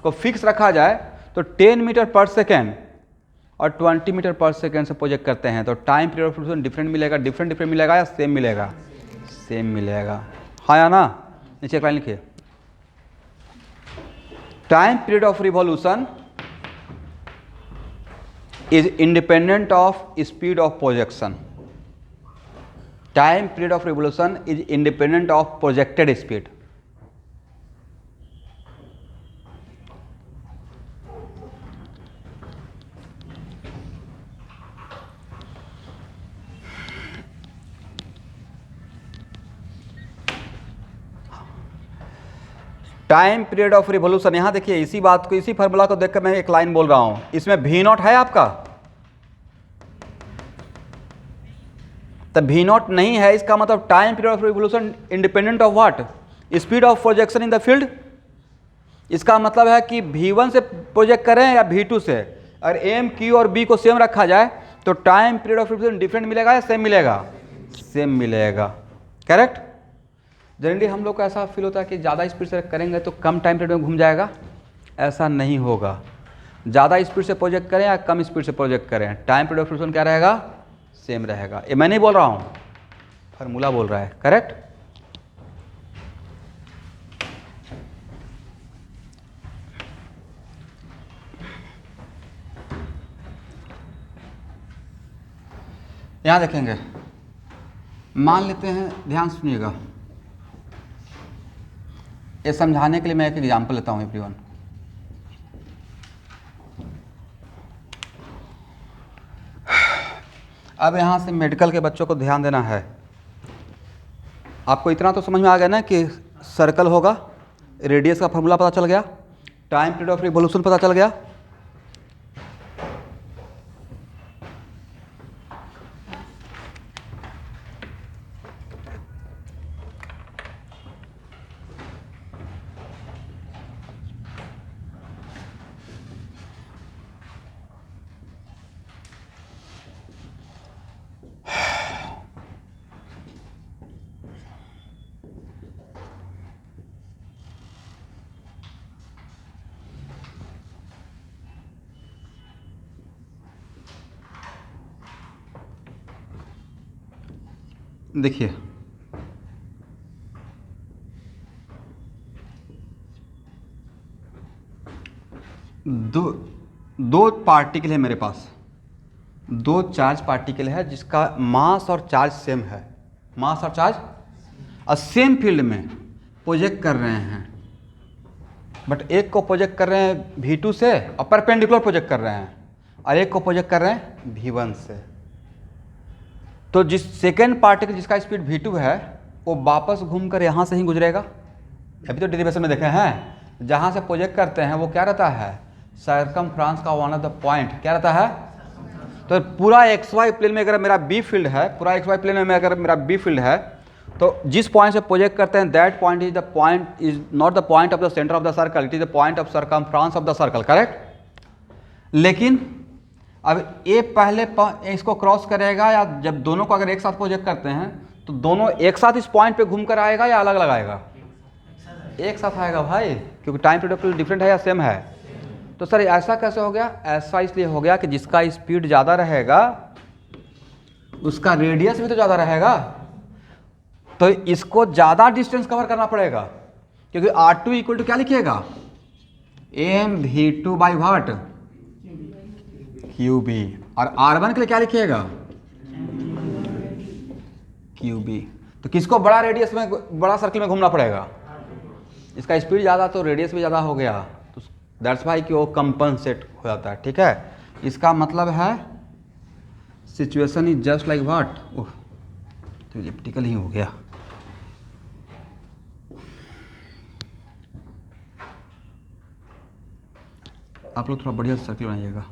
S1: को फिक्स रखा जाए, तो 10 मीटर पर सेकेंड और 20 मीटर पर सेकेंड से प्रोजेक्ट करते हैं, तो time period of revolution different मिलेगा, डिफरेंट मिलेगा या सेम मिलेगा, सेम मिलेगा, हाँ या ना। नीचे एक लाइन लिखिए, time period of revolution is independent of speed of projection. Time period of revolution is independent of projected speed. Time period of revolution, यहां देखिए इसी बात को, इसी फॉर्मूला को देखकर मैं एक लाइन बोल रहा हूं, इसमें वी नॉट है आपका, तो वी नॉट नहीं है, इसका मतलब time period of revolution independent of what, speed of projection in the field. इसका मतलब है कि V1 से प्रोजेक्ट करें या V2 से, अगर एम क्यू और बी को सेम रखा जाए तो time period of revolution different मिलेगा या सेम मिलेगा, सेम मिलेगा, करेक्ट। जनरली हम लोग को ऐसा फील होता है कि ज़्यादा स्पीड से करेंगे तो कम टाइम पीरियड में घूम जाएगा। ऐसा नहीं होगा, ज़्यादा स्पीड से प्रोजेक्ट करें या कम स्पीड से प्रोजेक्ट करें, टाइम पीरियड ऑफ फ्रिक्शन क्या रहेगा, सेम रहेगा। ये मैं नहीं बोल रहा हूँ, फार्मूला बोल रहा है, करेक्ट। यहाँ देखेंगे, मान लेते हैं, ध्यान सुनिएगा, ये समझाने के लिए मैं एक एग्जांपल लेता हूँ एवरीवन। अब यहाँ से मेडिकल के बच्चों को ध्यान देना है। आपको इतना तो समझ में आ गया ना कि सर्कल होगा, रेडियस का फॉर्मूला पता चल गया, टाइम पीरियड ऑफ रिवोल्यूशन पता चल गया। देखिए, दो पार्टिकल है मेरे पास, दो चार्ज पार्टिकल है जिसका मास और चार्ज सेम है, मास और चार्ज और सेम फील्ड में प्रोजेक्ट कर रहे हैं, बट एक को प्रोजेक्ट कर रहे हैं V2 से और परपेंडिकुलर प्रोजेक्ट कर रहे हैं, और एक को प्रोजेक्ट कर रहे हैं V1 से। तो जिस सेकेंड पार्टिकल जिसका स्पीड V2 है वो वापस घूमकर यहाँ से ही गुजरेगा। अभी तो डेरिवेशन में देखे हैं, जहाँ से प्रोजेक्ट करते हैं वो क्या रहता है, सर्कमफ्रेंस का वन ऑफ द पॉइंट क्या रहता है। तो पूरा XY प्लेन में अगर मेरा B फील्ड है, पूरा XY प्लेन में अगर मेरा B फील्ड है, तो जिस पॉइंट से प्रोजेक्ट करते हैं that point is not the point of the centre of the circle, it is the point of circumference of the circle, correct. लेकिन अब ये पहले इसको क्रॉस करेगा, या जब दोनों को अगर एक साथ प्रोजेक्ट करते हैं तो दोनों एक साथ इस पॉइंट पे घूम कर आएगा या अलग अलग आएगा, एक साथ आएगा भाई, क्योंकि टाइम पीरियड डिफरेंट है या सेम है। तो सर ऐसा कैसे हो गया, ऐसा इसलिए हो गया कि जिसका स्पीड ज़्यादा रहेगा उसका रेडियस भी तो ज़्यादा रहेगा, तो इसको ज़्यादा डिस्टेंस कवर करना पड़ेगा, क्योंकि R2 इक्वल टू क्या लिखिएगा, mv2 बाई वाट, QB, और R1 के लिए क्या लिखिएगा, QB। तो किसको बड़ा रेडियस में, बड़ा सर्किल में घूमना पड़ेगा, इसका स्पीड ज़्यादा तो रेडियस भी ज़्यादा हो गया, तो दैट्स वाई कि वो कंपनसेट हो जाता है, ठीक है। इसका मतलब है situation is just like what, oh तो इलिप्टिकल ही हो गया। आप लोग थोड़ा बढ़िया सर्किल बनाइएगा।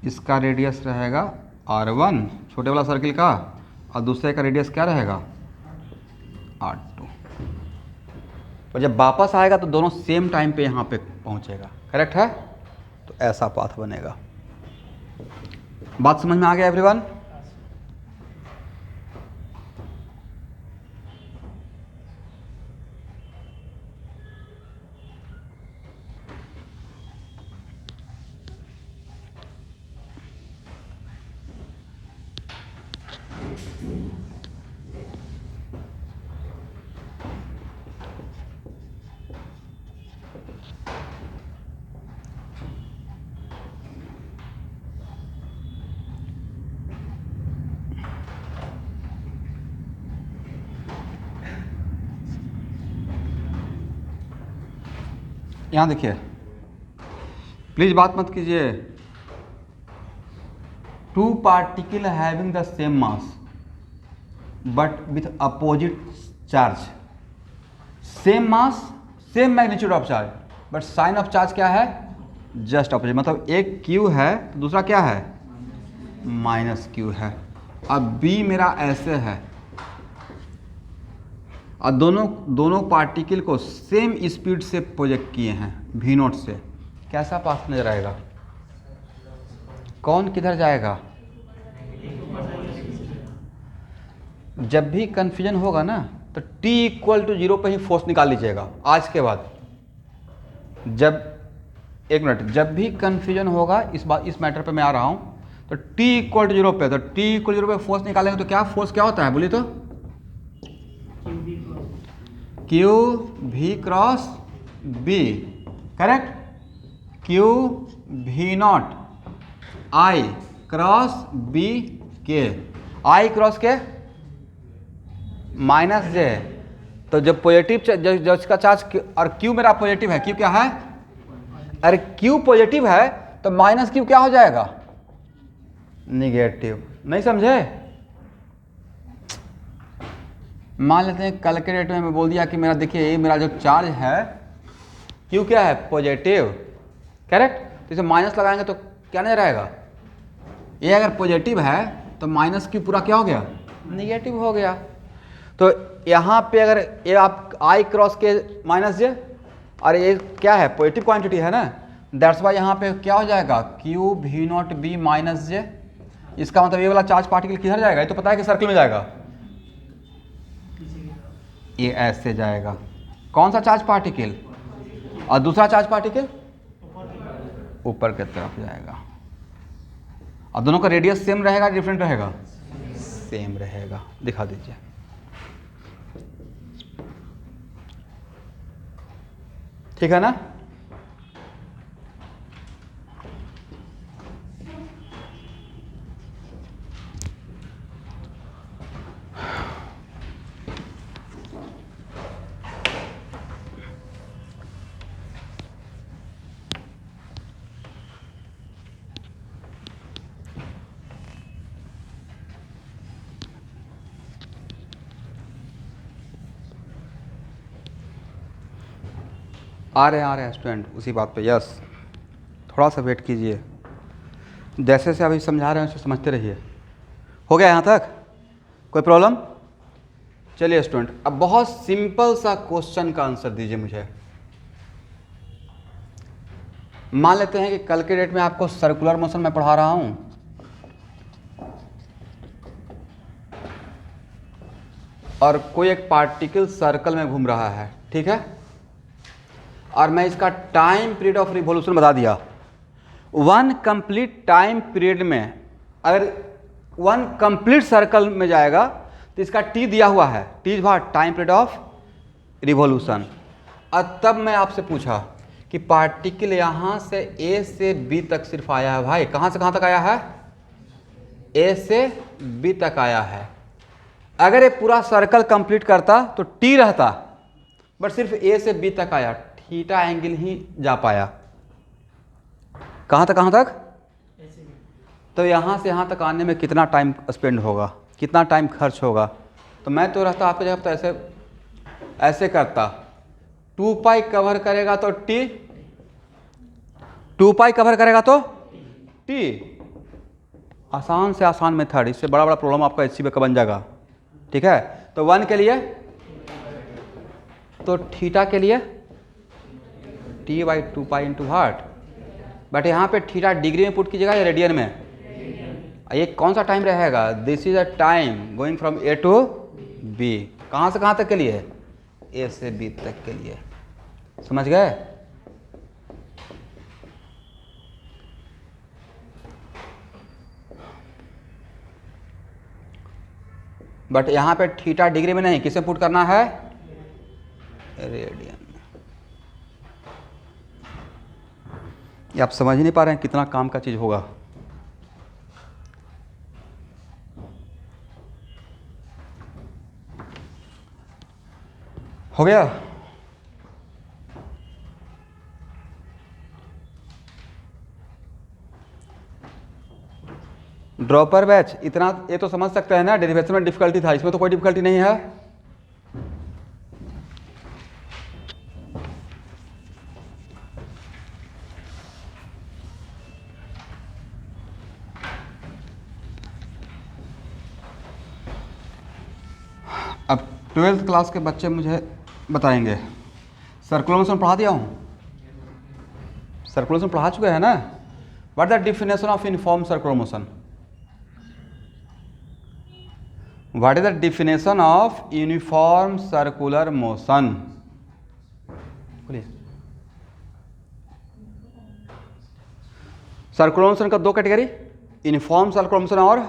S1: इसका रेडियस रहेगा R1 छोटे वाला सर्किल का, और दूसरे का रेडियस क्या रहेगा, R2। और जब वापस आएगा तो दोनों सेम टाइम पे यहाँ पे पहुँचेगा, करेक्ट है। तो ऐसा पाथ बनेगा। बात समझ में आ गया एवरीवन। यहाँ देखिए, प्लीज बात मत कीजिए। Two particle having the same mass but with opposite charge, same mass same magnitude of charge, but sign of charge क्या है, जस्ट अपोजिट। मतलब एक Q है तो दूसरा क्या है, माइनस Q है। अब B मेरा ऐसे है और दोनों पार्टिकल को सेम स्पीड से प्रोजेक्ट किए हैं V0 से, कैसा पाथ नजर आएगा, कौन किधर जाएगा? जब भी कन्फ्यूजन होगा ना तो t इक्वल टू 0 पे ही फोर्स निकाल लीजिएगा आज के बाद। जब एक मिनट, जब भी कन्फ्यूजन होगा इस मैटर पे मैं आ रहा हूँ, तो t इक्वल टू 0 पे, तो t इक्वल 0 पे फोर्स निकालेंगे तो क्या फोर्स क्या होता है बोलिए तो? क्यू भी क्रॉस बी, करेक्ट। क्यू भी नॉट आई क्रॉस बी के, आई क्रॉस के माइनस जे। तो जब पॉजिटिव जो इसका चार्ज और क्यू मेरा पॉजिटिव है, क्यू क्या है? अरे क्यू पॉजिटिव है तो माइनस क्यू क्या हो जाएगा? निगेटिव। नहीं समझे? मान लेते हैं कल के डेट में मैं बोल दिया कि मेरा देखिए ये मेरा जो चार्ज है क्यू क्या है? Positive, correct. तो इसे माइनस लगाएंगे तो क्या नहीं रहेगा? ये अगर पॉजिटिव है तो माइनस क्यू पूरा क्या हो गया? निगेटिव हो गया। तो यहाँ पे अगर ये आप आई क्रॉस के माइनस जे, और ये क्या है? पॉजिटिव क्वांटिटी है ना, दैट्स वाई यहाँ पे क्या हो जाएगा? क्यू भी नॉट बी माइनस जे। इसका मतलब ये वाला चार्ज पार्टिकल किधर जाएगा? ये तो पता है कि सर्कल में जाएगा, ये ऐसे जाएगा। कौन सा चार्ज पार्टिकल? और दूसरा चार्ज पार्टिकल ऊपर की तरफ जाएगा। और दोनों का रेडियस सेम रहेगा, डिफरेंट रहेगा? सेम रहेगा। दिखा दीजिए। ठीक है ना? आ रहे हैं स्टूडेंट उसी बात पे। यस, थोड़ा सा वेट कीजिए, जैसे से अभी समझा रहे हैं उसे समझते रहिए। हो गया यहाँ तक? कोई प्रॉब्लम? चलिए स्टूडेंट, अब बहुत सिंपल सा क्वेश्चन का आंसर दीजिए मुझे। मान लेते हैं कि कल के डेट में आपको सर्कुलर मोशन में पढ़ा रहा हूँ, और कोई एक पार्टिकल सर्कल में घूम रहा है, ठीक है, और मैं इसका टाइम पीरियड ऑफ रिवॉल्यूशन बता दिया। वन कंप्लीट टाइम पीरियड में अगर वन कंप्लीट सर्कल में जाएगा तो इसका टी दिया हुआ है, T is what? Time period of revolution. और तब मैं आपसे पूछा कि पार्टिकल यहाँ से ए से बी तक सिर्फ आया है। भाई कहाँ से कहाँ तक आया है? ए से बी तक आया है। अगर ये पूरा सर्कल कंप्लीट करता तो टी रहता, बट सिर्फ ए से बी तक आया, थीटा एंगल ही जा पाया। कहाँ तक कहाँ तक? तो यहाँ से यहाँ तक आने में कितना टाइम स्पेंड होगा, कितना टाइम खर्च होगा? तो मैं तो रहता आपके जगह तो ऐसे करता, 2 पाई कवर करेगा तो टी, 2 पाई कवर करेगा तो टी। आसान से आसान मेथड, इससे बड़ा बड़ा प्रॉब्लम आपका एचसी पे बन जाएगा, ठीक है। तो 1 के लिए तो थीटा के लिए T by 2 pi into heart, but यहाँ पे थीटा डिग्री में पुट कीजिएगा या रेडियन में? ये कौन सा टाइम रहेगा? This is a time going from a to b. कहाँ से कहाँ तक के लिए? ए से बी तक के लिए। समझ गए? बट यहाँ पे थीटा डिग्री में नहीं, किसे पुट करना है? रेडियन। ये आप समझ ही नहीं पा रहे हैं कितना काम का चीज़ होगा। हो गया? ड्रॉपर बैच इतना ये तो समझ सकते हैं ना, डेरिवेशन में डिफिकल्टी था, इसमें तो कोई डिफिकल्टी नहीं है। अब 12th क्लास के बच्चे मुझे बताएंगे, सर्कुलर मोशन पढ़ा दिया हूँ? सर्कुलर मोशन पढ़ा चुके हैं ना? What the definition of uniform circular motion? What is the definition of uniform circular motion? बोलिए। सर्कुलर मोशन का दो कैटेगरी, यूनिफॉर्म सर्कुलर मोशन और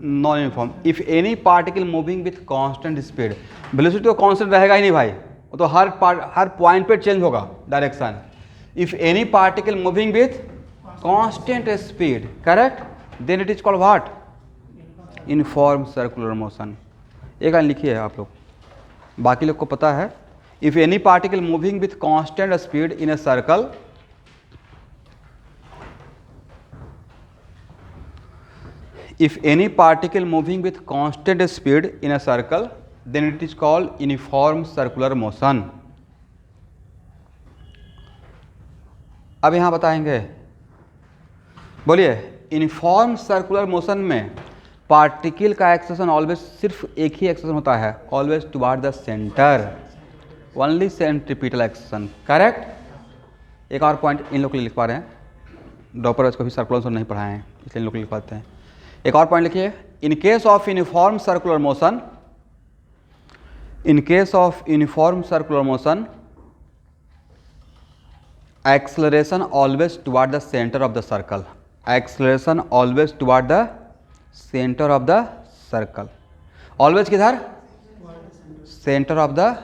S1: non uniform. If any particle moving with constant speed, velocity तो constant रहेगा ही नहीं भाई, वो तो हर पॉइंट पे चेंज होगा direction. If any particle moving with constant speed, correct, then it is called what? Uniform circular motion. एक लाइन लिखिए आप लोग, बाकी लोग को पता है। If any particle moving with constant speed in a circle, if any particle moving with constant speed in a circle, then it is called uniform circular motion. अब यहां बताएंगे, बोलिए। यूनिफॉर्म सर्कुलर मोशन में पार्टिकल का acceleration always सिर्फ एक ही acceleration होता है, always toward the centre, only centripetal acceleration, correct. एक और पॉइंट इन लोग के लिए लिख पा रहे हैं, डॉक्टर को भी सर्कुलर मोशन नहीं पढ़ाए हैं इसलिए इन लोग लिख पाते हैं। एक और पॉइंट लिखिए, in case of uniform circular motion, in case of uniform circular motion acceleration always toward the centre of the circle, acceleration always toward the centre of the circle, always किधर? Centre of the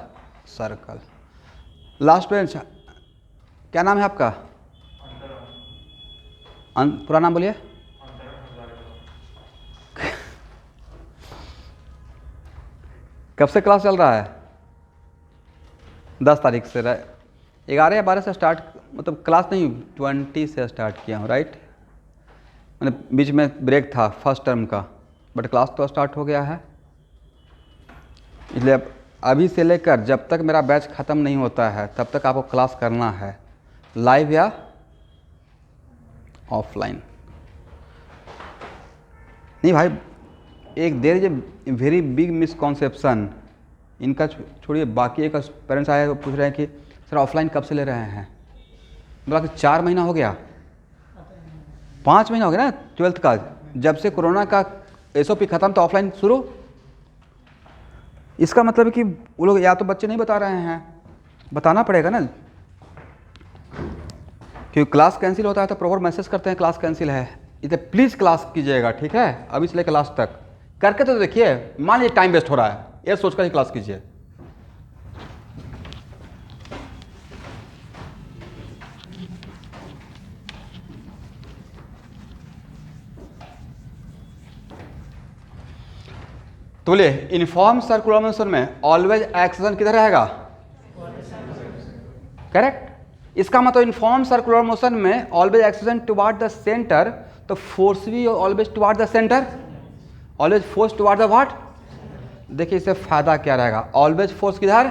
S1: circle. Last bench, क्या नाम है आपका? पूरा नाम बोलिए। कब से क्लास चल रहा है? 10 तारीख से, 11 या 12 से स्टार्ट, मतलब क्लास नहीं 20 से स्टार्ट किया हूँ, राइट। मैंने बीच में ब्रेक था फर्स्ट टर्म का, बट क्लास तो स्टार्ट हो गया है। इसलिए अभी से लेकर जब तक मेरा बैच ख़त्म नहीं होता है तब तक आपको क्लास करना है, लाइव या ऑफलाइन। नहीं भाई, एक there is a very big misconception, इनका छोड़िए। बाकी एक पेरेंट्स आए पूछ रहे हैं कि सर ऑफलाइन कब से ले रहे हैं? बोला कि 4 महीना हो गया, 5 महीना हो गया ना 12th का, जब से कोरोना का SOP ख़त्म तो ऑफलाइन शुरू। इसका मतलब है कि वो लोग या तो बच्चे नहीं बता रहे हैं, बताना पड़ेगा ना, क्योंकि क्लास कैंसिल होता है तो प्रॉपर मैसेज करते हैं क्लास कैंसिल है, इसे प्लीज़ क्लास कीजिएगा, ठीक है। अभी से लेकर लास्ट तक करके तो देखिए, मान लीजिए टाइम वेस्ट हो रहा है, ये सोचकर ही क्लास कीजिए। तो बोलिए, यूनिफॉर्म सर्कुलर मोशन में ऑलवेज एक्सेशन किधर रहेगा? करेक्ट। इसका मतलब यूनिफॉर्म सर्कुलर मोशन में always acceleration toward the centre, तो फोर्स भी always toward the centre, always force toward the what? देखिए इससे फायदा क्या रहेगा, ऑलवेज फोर्स किधर?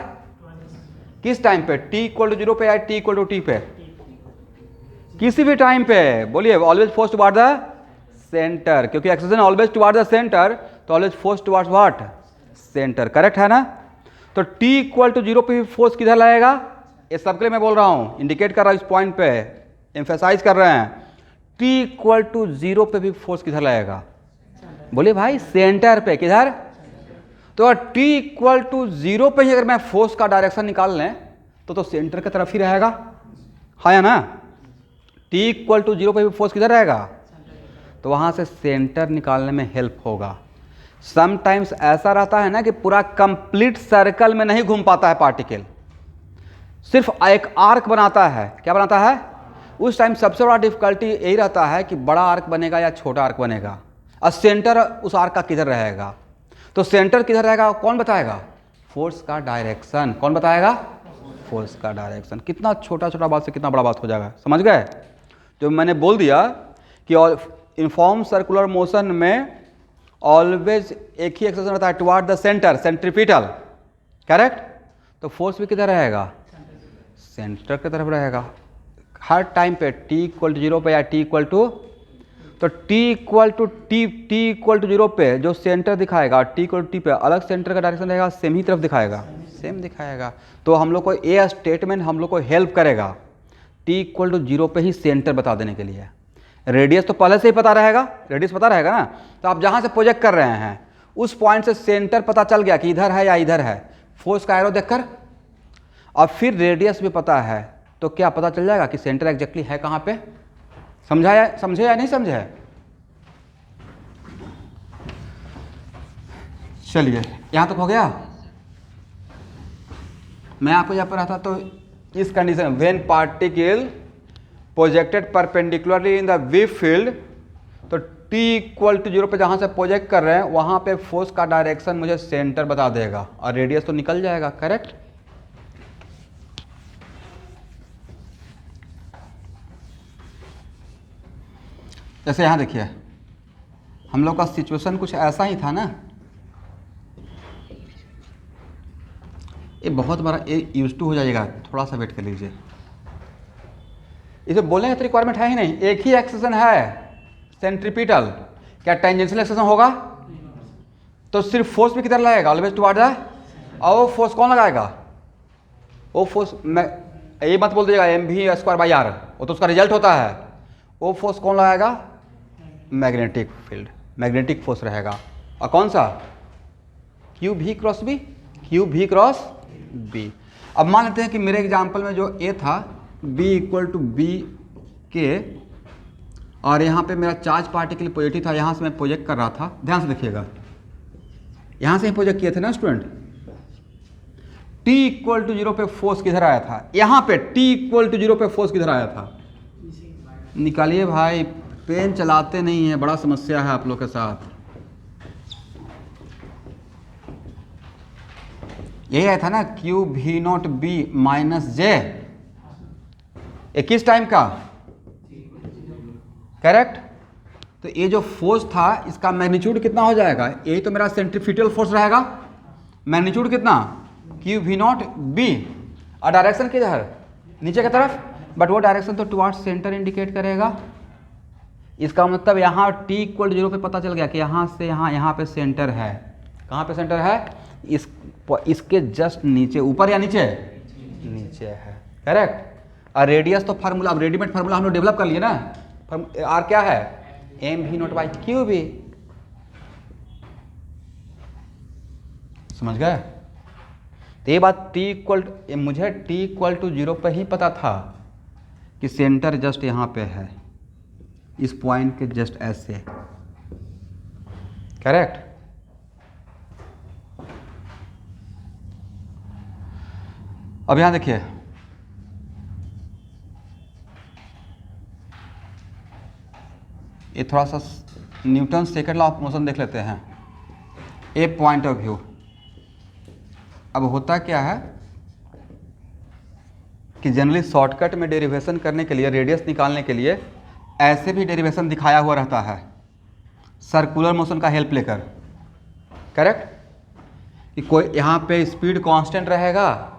S1: किस टाइम पे? t=0 पे या t=t पे? किसी भी टाइम पे, बोलिए। Always force toward the centre, क्योंकि acceleration always toward the centre, तो always force towards what? Centre, correct है ना। तो t=0 पे भी फोर्स किधर लगेगा? ये सबके लिए मैं बोल रहा हूं, इंडिकेट कर रहा हूं, इस पॉइंट पे एम्फेसाइज कर रहे हैं। t=0 पे भी फोर्स किधर लगेगा? बोलिए भाई, सेंटर पे। किधर? तो t=0 पे ही अगर मैं फोर्स का डायरेक्शन निकाल लें तो सेंटर की तरफ ही रहेगा, हाँ या ना। t=0 पे भी फोर्स किधर रहेगा? तो वहां से सेंटर निकालने में हेल्प होगा। समटाइम्स ऐसा रहता है ना कि पूरा कंप्लीट सर्कल में नहीं घूम पाता है पार्टिकल, सिर्फ एक आर्क बनाता है। क्या बनाता है? उस टाइम सबसे बड़ा डिफिकल्टी यही रहता है कि बड़ा आर्क बनेगा या छोटा आर्क बनेगा, और सेंटर उस आर्क का किधर रहेगा। तो सेंटर किधर रहेगा कौन बताएगा? फोर्स का डायरेक्शन। कौन बताएगा? फोर्स का डायरेक्शन। कितना छोटा छोटा बात से कितना बड़ा बात हो जाएगा, समझ गए? जो मैंने बोल दिया कि यूनिफॉर्म सर्कुलर मोशन में ऑलवेज एक ही एक्सेशन रहता है, toward the centre, centripetal, correct. तो फोर्स भी किधर रहेगा? सेंटर की तरफ रहेगा हर टाइम पे। t=0 पे या तो t=0 पे जो सेंटर दिखाएगा, t=t पे अलग सेंटर का डायरेक्शन रहेगा, सेम ही तरफ दिखाएगा, सेम दिखाएगा। तो हम लोग को ये स्टेटमेंट हम लोग को हेल्प करेगा t=0 पे ही सेंटर बता देने के लिए। रेडियस तो पहले से ही पता रहेगा, रेडियस पता रहेगा ना। तो आप जहाँ से प्रोजेक्ट कर रहे हैं उस पॉइंट से सेंटर पता चल गया कि इधर है या इधर है, फोर्स का एरो देखकर, और फिर रेडियस भी पता है, तो क्या पता चल जाएगा कि सेंटर एग्जैक्टली है कहाँ पे। समझे या नहीं समझे? चलिए यहाँ तक हो गया। मैं आपको यहाँ पर आता तो इस condition when particle projected perpendicularly in the wave field, तो t इक्वल टू 0 पे जहाँ से प्रोजेक्ट कर रहे हैं वहाँ पे फोर्स का डायरेक्शन मुझे सेंटर बता देगा और रेडियस तो निकल जाएगा। करेक्ट। जैसे यहाँ देखिए हम लोग का सिचुएशन कुछ ऐसा ही था ना, ये बहुत बड़ा, ये यूज टू हो जाएगा, थोड़ा सा वेट कर लीजिए। इसे बोलने का रिक्वायरमेंट है ही नहीं, एक ही एक्सेशन है सेंट्रीपिटल। क्या टेंजेंशियल एक्सेशन होगा तो सिर्फ फोर्स भी किधर लगेगा, ऑलवेज टुवर्ड द, और वो फोर्स कौन लगाएगा, वो फोर्स, मैं यही मत बोल दीजिएगा mv²/r, वो तो उसका रिजल्ट होता है। वो फोर्स कौन लगाएगा, मैग्नेटिक फील्ड, मैग्नेटिक फोर्स रहेगा। और कौन सा, QV×B, QV×B। अब मान लेते हैं कि मेरे एग्जाम्पल में जो A था B = B के, और यहाँ पे मेरा चार्ज पार्टिकल पॉजिटिव था, यहाँ से मैं प्रोजेक्ट कर रहा था, ध्यान से देखिएगा, यहाँ से ही प्रोजेक्ट किए थे ना स्टूडेंट। t = 0 पे फोर्स किधर आया था, यहाँ पे t = 0 पे फोर्स किधर आया था, निकालिए भाई, पेन चलाते नहीं है, बड़ा समस्या है आप लोग के साथ। यही आया था ना QV0B - J, 21 टाइम का। करेक्ट। तो ये जो फोर्स था इसका मैग्नीट्यूड कितना हो जाएगा, यही तो मेरा सेंट्रीफ्यूगल फोर्स रहेगा। मैग्नीट्यूड कितना, QV0B, और डायरेक्शन किधर, नीचे की तरफ, बट वो डायरेक्शन तो टुवर्ड्स सेंटर इंडिकेट करेगा। इसका मतलब यहाँ t = 0 पे पता चल गया कि यहाँ से यहाँ पे सेंटर है। कहाँ पे सेंटर है, इसके जस्ट नीचे, ऊपर या नीचे, नीचे है। करेक्ट। और रेडियस तो फार्मूला, अब रेडीमेड फार्मूला हम लोग डेवलप कर लिए ना, आर क्या है, mv0/QV। समझ गए। तो ये बात मुझे t = 0 पर ही पता था कि सेंटर जस्ट यहाँ पे है, इस पॉइंट के जस्ट ऐसे। करेक्ट। अब यहाँ देखिए, ये थोड़ा सा Newton second law of motion देख लेते हैं, ए पॉइंट ऑफ व्यू। अब होता क्या है कि जनरली शॉर्टकट में डेरिवेशन करने के लिए, रेडियस निकालने के लिए ऐसे भी डेरिवेशन दिखाया हुआ रहता है, सर्कुलर मोशन का हेल्प लेकर। करेक्ट। कि कोई यहाँ पे स्पीड कांस्टेंट रहेगा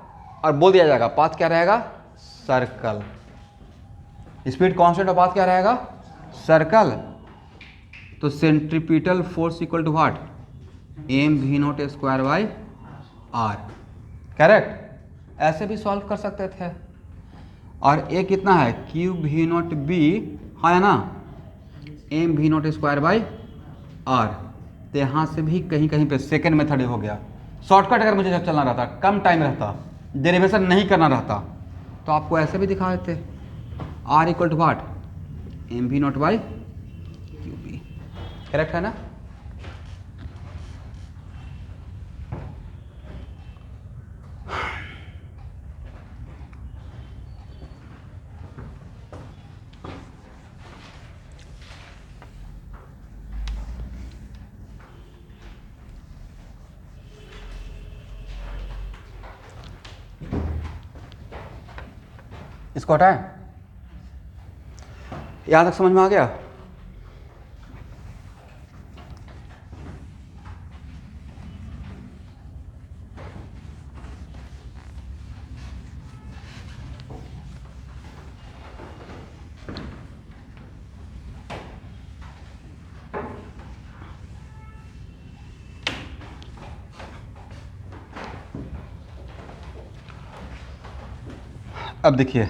S1: और बोल दिया जाएगा पाथ क्या रहेगा, सर्कल। स्पीड कांस्टेंट और पाथ क्या रहेगा, सर्कल। तो centripetal force equal to what, mv0²/r। Correct. ऐसे भी सॉल्व कर सकते थे। और ये कितना है, QV0B, है ना, mv0²/r। तो यहाँ से भी कहीं कहीं पे सेकेंड मेथड हो गया। शॉर्टकट अगर मुझे चलना रहता, कम टाइम रहता, डेरिवेशन नहीं करना रहता, तो आपको ऐसे भी दिखा देते, r = व्हाट, mv0/QB। करेक्ट है ना। इसको हटाएं, यहाँ तक समझ में आ गया। अब देखिए,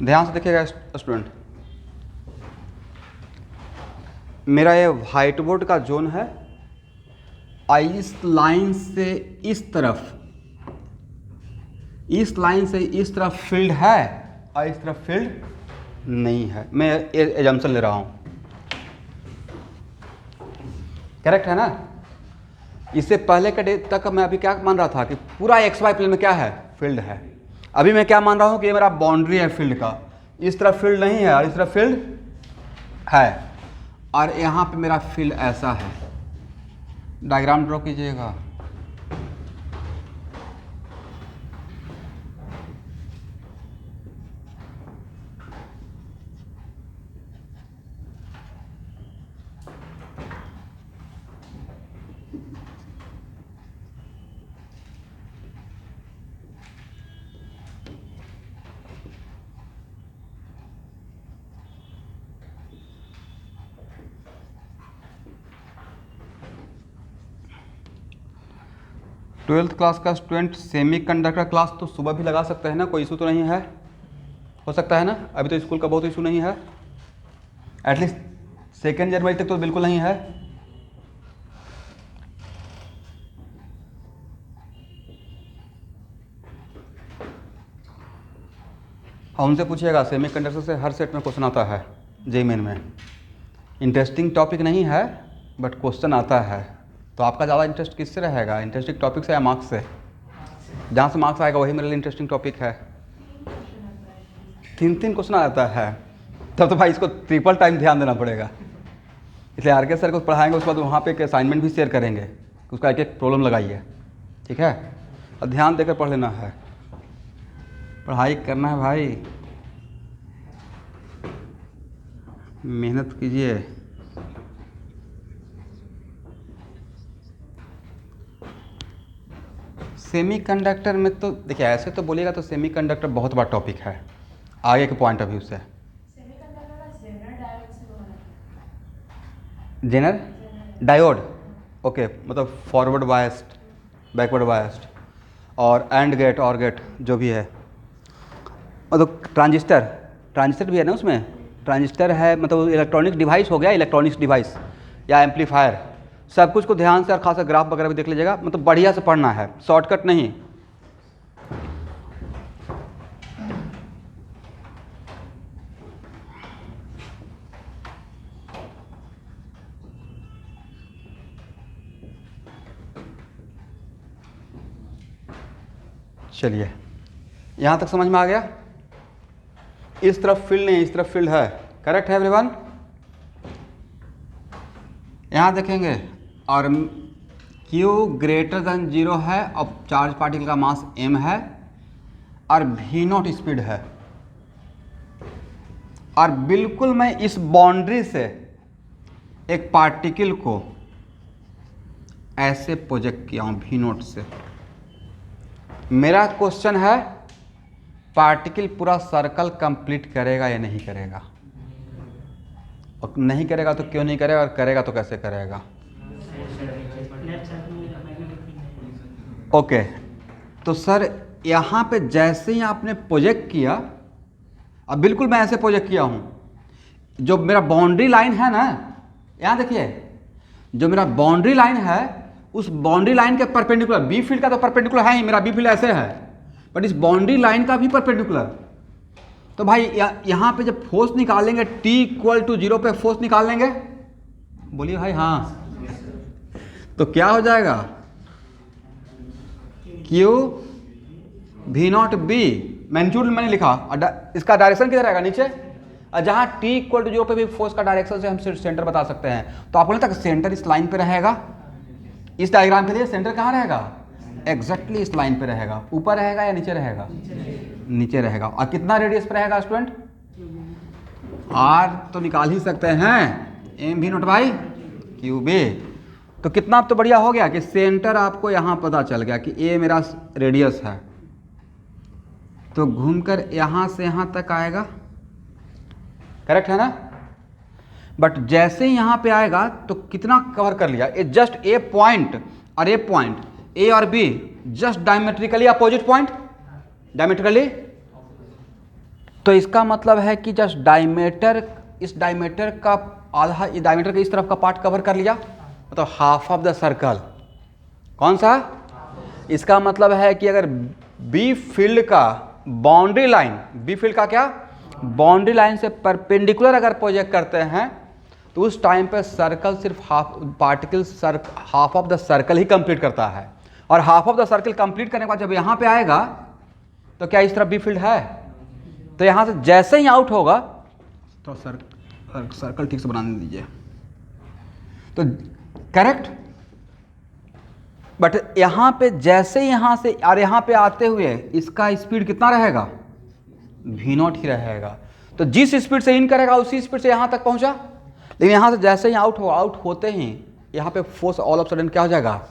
S1: ध्यान से देखिएगा स्टूडेंट, मेरा ये व्हाइट बोर्ड का जोन है, इस लाइन से इस तरफ, इस लाइन से इस तरफ फील्ड है और इस तरफ फील्ड नहीं है। मैं एजम्पशन ले रहा हूँ, करेक्ट है ना। इससे पहले के डे तक मैं अभी क्या मान रहा था कि पूरा एक्स वाई प्लेन में क्या है, फील्ड है। अभी मैं क्या मान रहा हूँ कि ये मेरा बाउंड्री है फील्ड का, इस तरफ फील्ड नहीं है और इस तरफ फील्ड है, और यहाँ पे मेरा फील्ड ऐसा है। डायग्राम ड्रॉ कीजिएगा। ट्वेल्थ क्लास का स्टूडेंट सेमी कंडक्टर क्लास तो सुबह भी लगा सकते हैं ना, कोई इशू तो नहीं है, हो सकता है ना। अभी तो स्कूल का बहुत इशू नहीं है, एटलीस्ट 2 जनवरी तक तो बिल्कुल नहीं है। हाँ, उनसे पूछिएगा, सेमी कंडक्टर से हर सेट में क्वेश्चन आता है जेईई मेन में। इंटरेस्टिंग टॉपिक नहीं है बट क्वेश्चन आता है। तो आपका ज़्यादा इंटरेस्ट किससे रहेगा, इंटरेस्टिंग टॉपिक से या मार्क्स से? जहाँ से मार्क्स आएगा वही मेरे लिए इंटरेस्टिंग टॉपिक है। 3 क्वेश्चन आता है, तब तो भाई इसको ट्रिपल टाइम ध्यान देना पड़ेगा। इसलिए आर के सर को पढ़ाएंगे, उसके बाद वहाँ पे एक असाइनमेंट भी शेयर करेंगे, उसका एक एक प्रॉब्लम लगाइए, ठीक है। और ध्यान देकर पढ़ लेना है, पढ़ाई करना है भाई, मेहनत कीजिए। सेमी कंडक्टर में तो देखिए, ऐसे तो बोलिएगा तो सेमी कंडक्टर बहुत बड़ा टॉपिक है आगे के पॉइंट ऑफ व्यू से। जेनर डायोड, ओके, मतलब फॉरवर्ड बायस्ड, बैकवर्ड बायस्ड, और एंड गेट और गेट जो भी है, मतलब ट्रांजिस्टर भी है ना उसमें। ट्रांजिस्टर है मतलब इलेक्ट्रॉनिक डिवाइस हो गया, इलेक्ट्रॉनिक्स डिवाइस या एम्पलीफायर, सब कुछ को ध्यान से और खासा ग्राफ वगैरह भी देख लीजिएगा, मतलब बढ़िया से पढ़ना है, शॉर्टकट नहीं। चलिए, यहाँ तक समझ में आ गया। इस तरफ फील्ड नहीं, इस तरफ फील्ड है, करेक्ट है एवरीवन। यहाँ देखेंगे और Q ग्रेटर देन 0 है और चार्ज पार्टिकल का मास m है और V0 स्पीड है, और बिल्कुल मैं इस बाउंड्री से एक पार्टिकल को ऐसे प्रोजेक्ट किया हूँ V0 से। मेरा क्वेश्चन है, पार्टिकल पूरा सर्कल कंप्लीट करेगा या नहीं करेगा, और नहीं करेगा तो क्यों नहीं करेगा, और करेगा तो कैसे करेगा। ओके, तो सर यहाँ पे जैसे ही आपने प्रोजेक्ट किया, अब बिल्कुल मैं ऐसे प्रोजेक्ट किया हूँ, जो मेरा बाउंड्री लाइन है ना, यहाँ देखिए, जो मेरा बाउंड्री लाइन है उस बाउंड्री लाइन के परपेंडिकुलर, बी फील्ड का तो परपेंडिकुलर है ही, मेरा बी फील्ड ऐसे है, बट इस बाउंड्री लाइन का भी परपेंडिकुलर। तो भाई यहाँ पे जब फोर्स निकालेंगे t=0 पे फोर्स निकाल लेंगे, बोलिए भाई हाँ, तो क्या हो जाएगा, Q V0B, मैग्नीट्यूड मैंने लिखा, इसका डायरेक्शन किधर रहेगा, नीचे। और जहाँ t=0 पे भी फोर्स का डायरेक्शन से हम सेंटर बता सकते हैं। तो आपको लगता है कि सेंटर इस लाइन पे रहेगा, इस डायग्राम के लिए सेंटर कहाँ रहेगा, एग्जैक्टली इस लाइन पे रहेगा। ऊपर रहेगा या नीचे रहेगा, नीचे रहेगा। और कितना रेडियस पे रहेगा स्टूडेंट, r तो निकाल ही सकते हैं, mV0/QB। तो कितना अब तो बढ़िया हो गया कि सेंटर आपको यहाँ पता चल गया कि ये मेरा रेडियस है, तो घूमकर यहाँ से यहाँ तक आएगा, करेक्ट है ना। बट जैसे ही यहाँ पे आएगा तो कितना कवर कर लिया, ये जस्ट ए पॉइंट और ए पॉइंट, ए और be just diametrically opposite point, diametrically. तो इसका मतलब है कि जस्ट डायमीटर, इस डायमीटर का आधा, इस डायमीटर के इस तरफ का पार्ट कवर कर लिया, मतलब हाफ ऑफ द सर्कल। कौन सा? इसका मतलब है कि अगर बी फील्ड का बाउंड्री लाइन, बी फील्ड का क्या, बाउंड्री लाइन से परपेंडिकुलर अगर प्रोजेक्ट करते हैं तो उस टाइम पे सर्कल सिर्फ half of the circle he complete करता है। और half of the circle complete करने के बाद जब यहाँ पे आएगा तो क्या इस तरफ बी फील्ड है? तो यहाँ से जैसे ही आउट होगा तो सर्कल ठीक से बनाने दीजिए, तो करेक्ट। बट यहाँ पे जैसे यहाँ से और यहाँ पे आते हुए इसका स्पीड कितना रहेगा? v0 ही रहेगा। तो जिस स्पीड से इन करेगा उसी स्पीड से यहाँ तक पहुँचा, लेकिन यहाँ से जैसे ही आउट होते ही यहाँ पे फोर्स ऑल ऑफ सडन क्या हो जाएगा?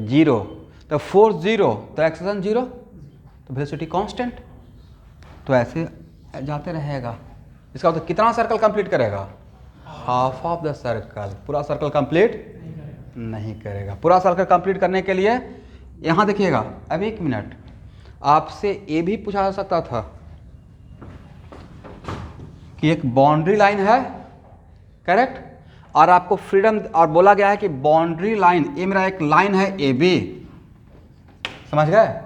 S1: 0। तो फोर्स 0 तो एक्सेलरेशन 0 तो वेलोसिटी कांस्टेंट। तो ऐसे जाते रहेगा। इसका मतलब कितना सर्कल कंप्लीट करेगा? Half of the circle. पूरा सर्कल कंप्लीट नहीं करेगा। पूरा सर्कल कंप्लीट करने के लिए यहाँ देखिएगा, अब एक मिनट, आपसे ये भी पूछा जा सकता था कि एक बाउंड्री लाइन है, करेक्ट, और आपको फ्रीडम और बोला गया है कि बाउंड्री लाइन, ये मेरा एक लाइन है ए बी, समझ गए,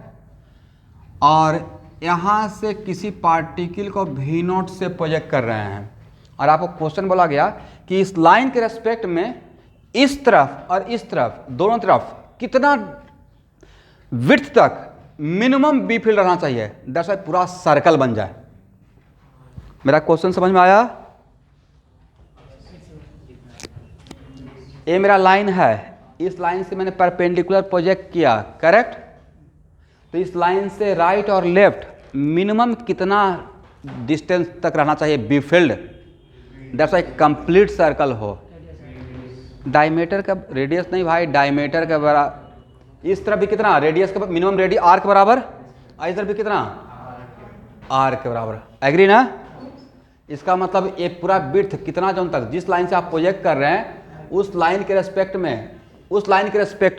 S1: और यहाँ से किसी पार्टिकल को v0 से प्रोजेक्ट कर रहे हैं, और आपको क्वेश्चन बोला गया कि इस लाइन के रेस्पेक्ट में इस तरफ और इस तरफ दोनों तरफ कितना विड्थ तक मिनिमम बी फील्ड रहना चाहिए, दैट्स व्हाई पूरा सर्कल बन जाए। मेरा क्वेश्चन समझ में आया? ये मेरा लाइन है, इस लाइन से मैंने परपेंडिकुलर प्रोजेक्ट किया, करेक्ट। तो इस लाइन से राइट और लेफ्ट मिनिमम कितना डिस्टेंस तक रहना चाहिए b field, that's why complete circle हो। डायमीटर का रेडियस नहीं भाई, डायमीटर का बराबर, इस तरफ भी कितना रेडियस का मिनिमम रेडियस आर के बराबर, और इस तरफ भी कितना आर के बराबर, एग्री ना? इसका मतलब ये पूरा विड्थ कितना जोन तक, जिस लाइन से आप प्रोजेक्ट कर रहे हैं उस लाइन के रेस्पेक्ट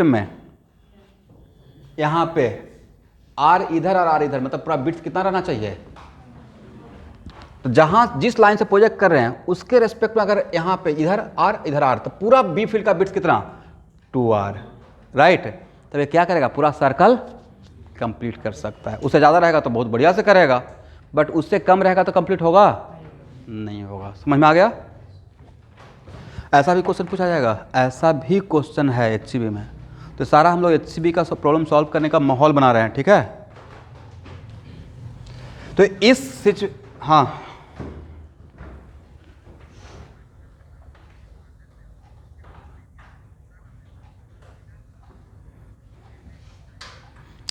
S1: में, यहाँ पे आर इधर और आर इधर, मतलब पूरा विड्थ कितना रहना चाहिए? तो जहाँ जिस लाइन से प्रोजेक्ट कर रहे हैं उसके रेस्पेक्ट में अगर यहाँ पे इधर आर तो पूरा बी फील्ड का विड्थ कितना? 2r, right. तब ये क्या करेगा? पूरा सर्कल कंप्लीट कर सकता है। उससे ज़्यादा रहेगा तो बहुत बढ़िया से करेगा, बट उससे कम रहेगा तो कंप्लीट होगा नहीं होगा। समझ में आ गया? ऐसा भी क्वेश्चन पूछा जाएगा, ऐसा भी क्वेश्चन है HCB में। तो सारा हम लोग HCB का प्रॉब्लम सॉल्व करने का माहौल बना रहे हैं, ठीक है। तो इस हाँ,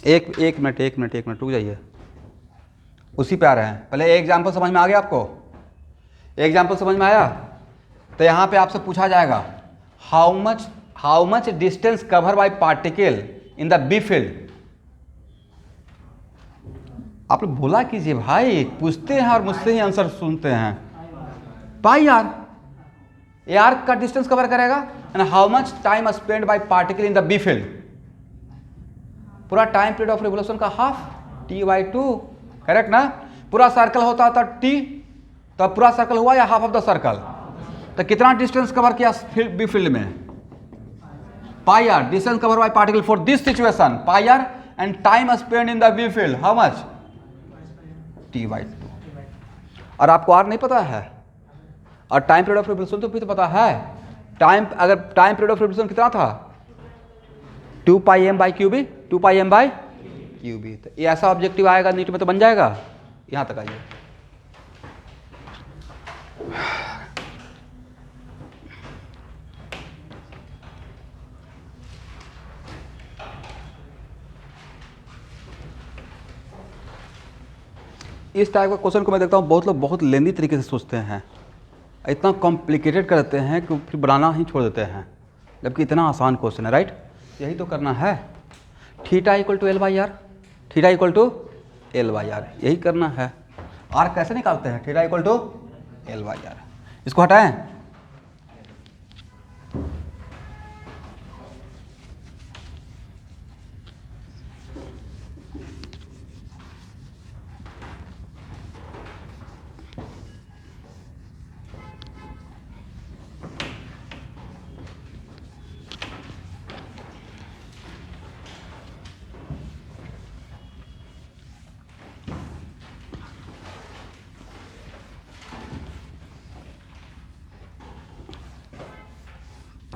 S1: एक मिनट रुक जाइए, उसी पे आ रहे हैं। पहले एग्जाम्पल समझ में आ गया आपको? एग्जाम्पल समझ में आया? तो यहाँ पे आपसे पूछा जाएगा how much distance cover by particle in the B field. आप लोग बोला कीजिए भाई, पूछते हैं और मुझसे ही आंसर सुनते हैं। पाई आर, ए आर का डिस्टेंस कवर करेगा, and how much time spend by particle in the B field, पूरा टाइम पीरियड ऑफ रिवोल्यूशन का हाफ t/2, करेक्ट ना? पूरा सर्कल होता था t, तो पूरा सर्कल हुआ या हाफ ऑफ द सर्कल? तो कितना डिस्टेंस कवर किया बी फील्ड में? Pi r, distance cover by particle for this situation pi r, and time spend in the B field how much? t/2। और आपको आर नहीं पता है, और टाइम पीरियड ऑफ रिवोल्यूशन तो भी तो पता है। अगर टाइम पीरियड ऑफ रिवोल्यूशन कितना था? 2πm/qb, 2πm/qb। तो ये ऐसा ऑब्जेक्टिव आएगा नीट में तो बन जाएगा। यहाँ तक आइए, इस टाइप का क्वेश्चन को मैं देखता हूँ बहुत लोग बहुत लेंदी तरीके से सोचते हैं, इतना कॉम्प्लिकेटेड कर देते हैं कि फिर बनाना ही छोड़ देते हैं, जबकि इतना आसान क्वेश्चन है, राइट। यही तो करना है, θ=L/r, θ=L/r, यही करना है। आर कैसे निकालते हैं? θ=L/r। इसको हटाएं,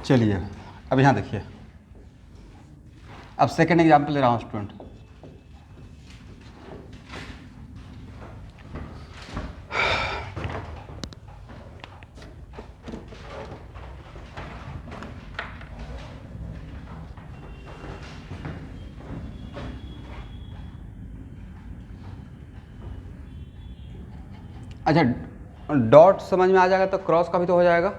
S1: चलिए अब यहाँ देखिए, अब सेकेंड एग्जाम्पल ले रहा हूँ स्टूडेंट। अच्छा, डॉट समझ में आ जाएगा तो क्रॉस का भी तो हो जाएगा।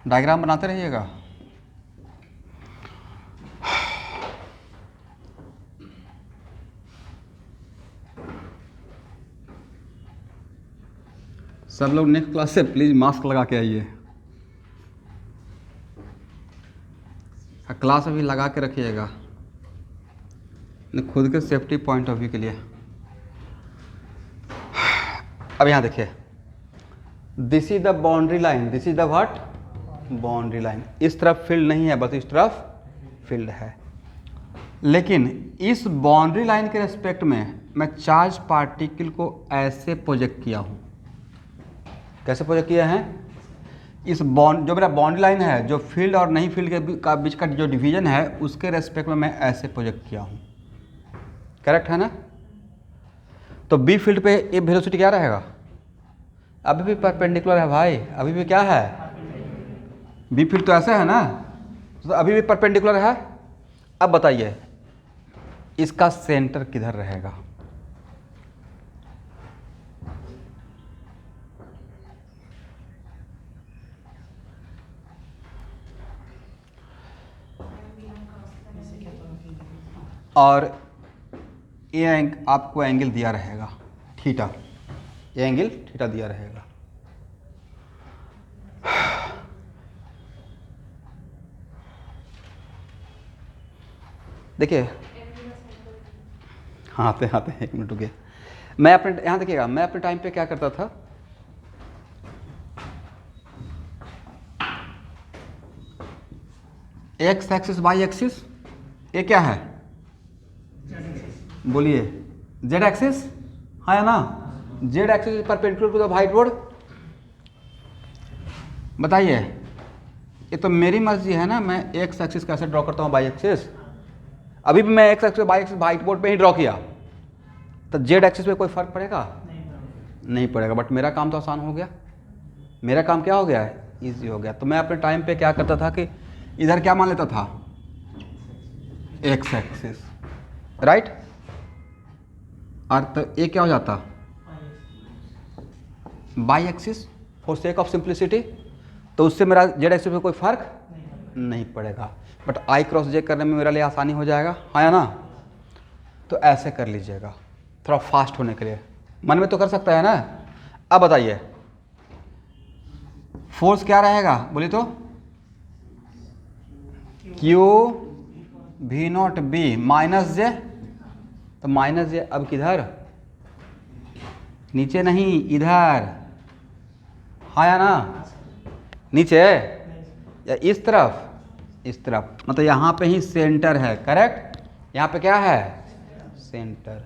S1: डायग्राम बनाते रहिएगा। सब लोग नेक्स्ट क्लास से प्लीज मास्क लगा के आइए। क्लास अभी लगा के रखिएगा खुद के सेफ्टी पॉइंट ऑफ व्यू के लिए। अब यहाँ देखिए, this is the boundary line, this is the what, boundary line. इस तरफ फील्ड नहीं है, बस इस तरफ फील्ड है। लेकिन इस बाउंड्री लाइन के रेस्पेक्ट में मैं चार्ज पार्टिकल को ऐसे प्रोजेक्ट किया हूँ। कैसे प्रोजेक्ट किया है? इस बॉन्ड, जो मेरा बाउंड्री लाइन है, जो फील्ड और नहीं फील्ड के बीच का जो डिवीजन है, उसके रेस्पेक्ट में मैं ऐसे प्रोजेक्ट किया हूँ। करेक्ट है ना? तो बी फील्ड पे ये वेलोसिटी क्या रहेगा? अभी भी परपेंडिकुलर है भाई, अभी भी क्या है? बी फील्ड तो ऐसे है ना, तो अभी भी परपेंडिकुलर है। अब बताइए इसका सेंटर किधर रहेगा? और ये आपको एंगल दिया रहेगा थीटा, ये एंगल थीटा दिया रहेगा। देखिए, हाँ आते हैं, एक मिनट रुकिए। मैं अपने यहाँ देखिएगा, मैं अपने टाइम पे क्या करता था, एक्स एक्सिस वाई एक्सिस, ये क्या है? बोलिए, जेड एक्सिस है ना? Z axis perpendicular to the white board. बताइए, ये तो मेरी मर्जी है ना, मैं एक्स एक्सिस कैसे ड्रॉ करता हूँ, वाई एक्सिस। अभी भी मैं x axis y axis white board पे ही ड्रॉ किया, तो जेड एक्सिस पे कोई फर्क पड़ेगा? नहीं पड़ेगा। बट मेरा काम तो आसान हो गया, मेरा काम क्या हो गया है? ईजी हो गया। तो मैं अपने टाइम पे क्या करता था कि इधर क्या मान लेता था? X axis, right. और तो ये क्या हो जाता? Y axis, for sake of simplicity. तो उससे मेरा जेड एक्सिस में कोई फर्क नहीं पड़ेगा, बट आई क्रॉस जे करने में मेरे लिए आसानी हो जाएगा, है ना? तो ऐसे कर लीजिएगा थोड़ा फास्ट होने के लिए। मन में तो कर सकता है ना। अब बताइए फोर्स क्या रहेगा? बोलिए तो, q v naught B minus j. तो माइनस जे अब किधर? नीचे नहीं, इधर, हाँ या ना? नीचे या इस तरफ? इस तरफ, मतलब यहाँ पे ही सेंटर है। करेक्ट, यहाँ पे क्या है? सेंटर।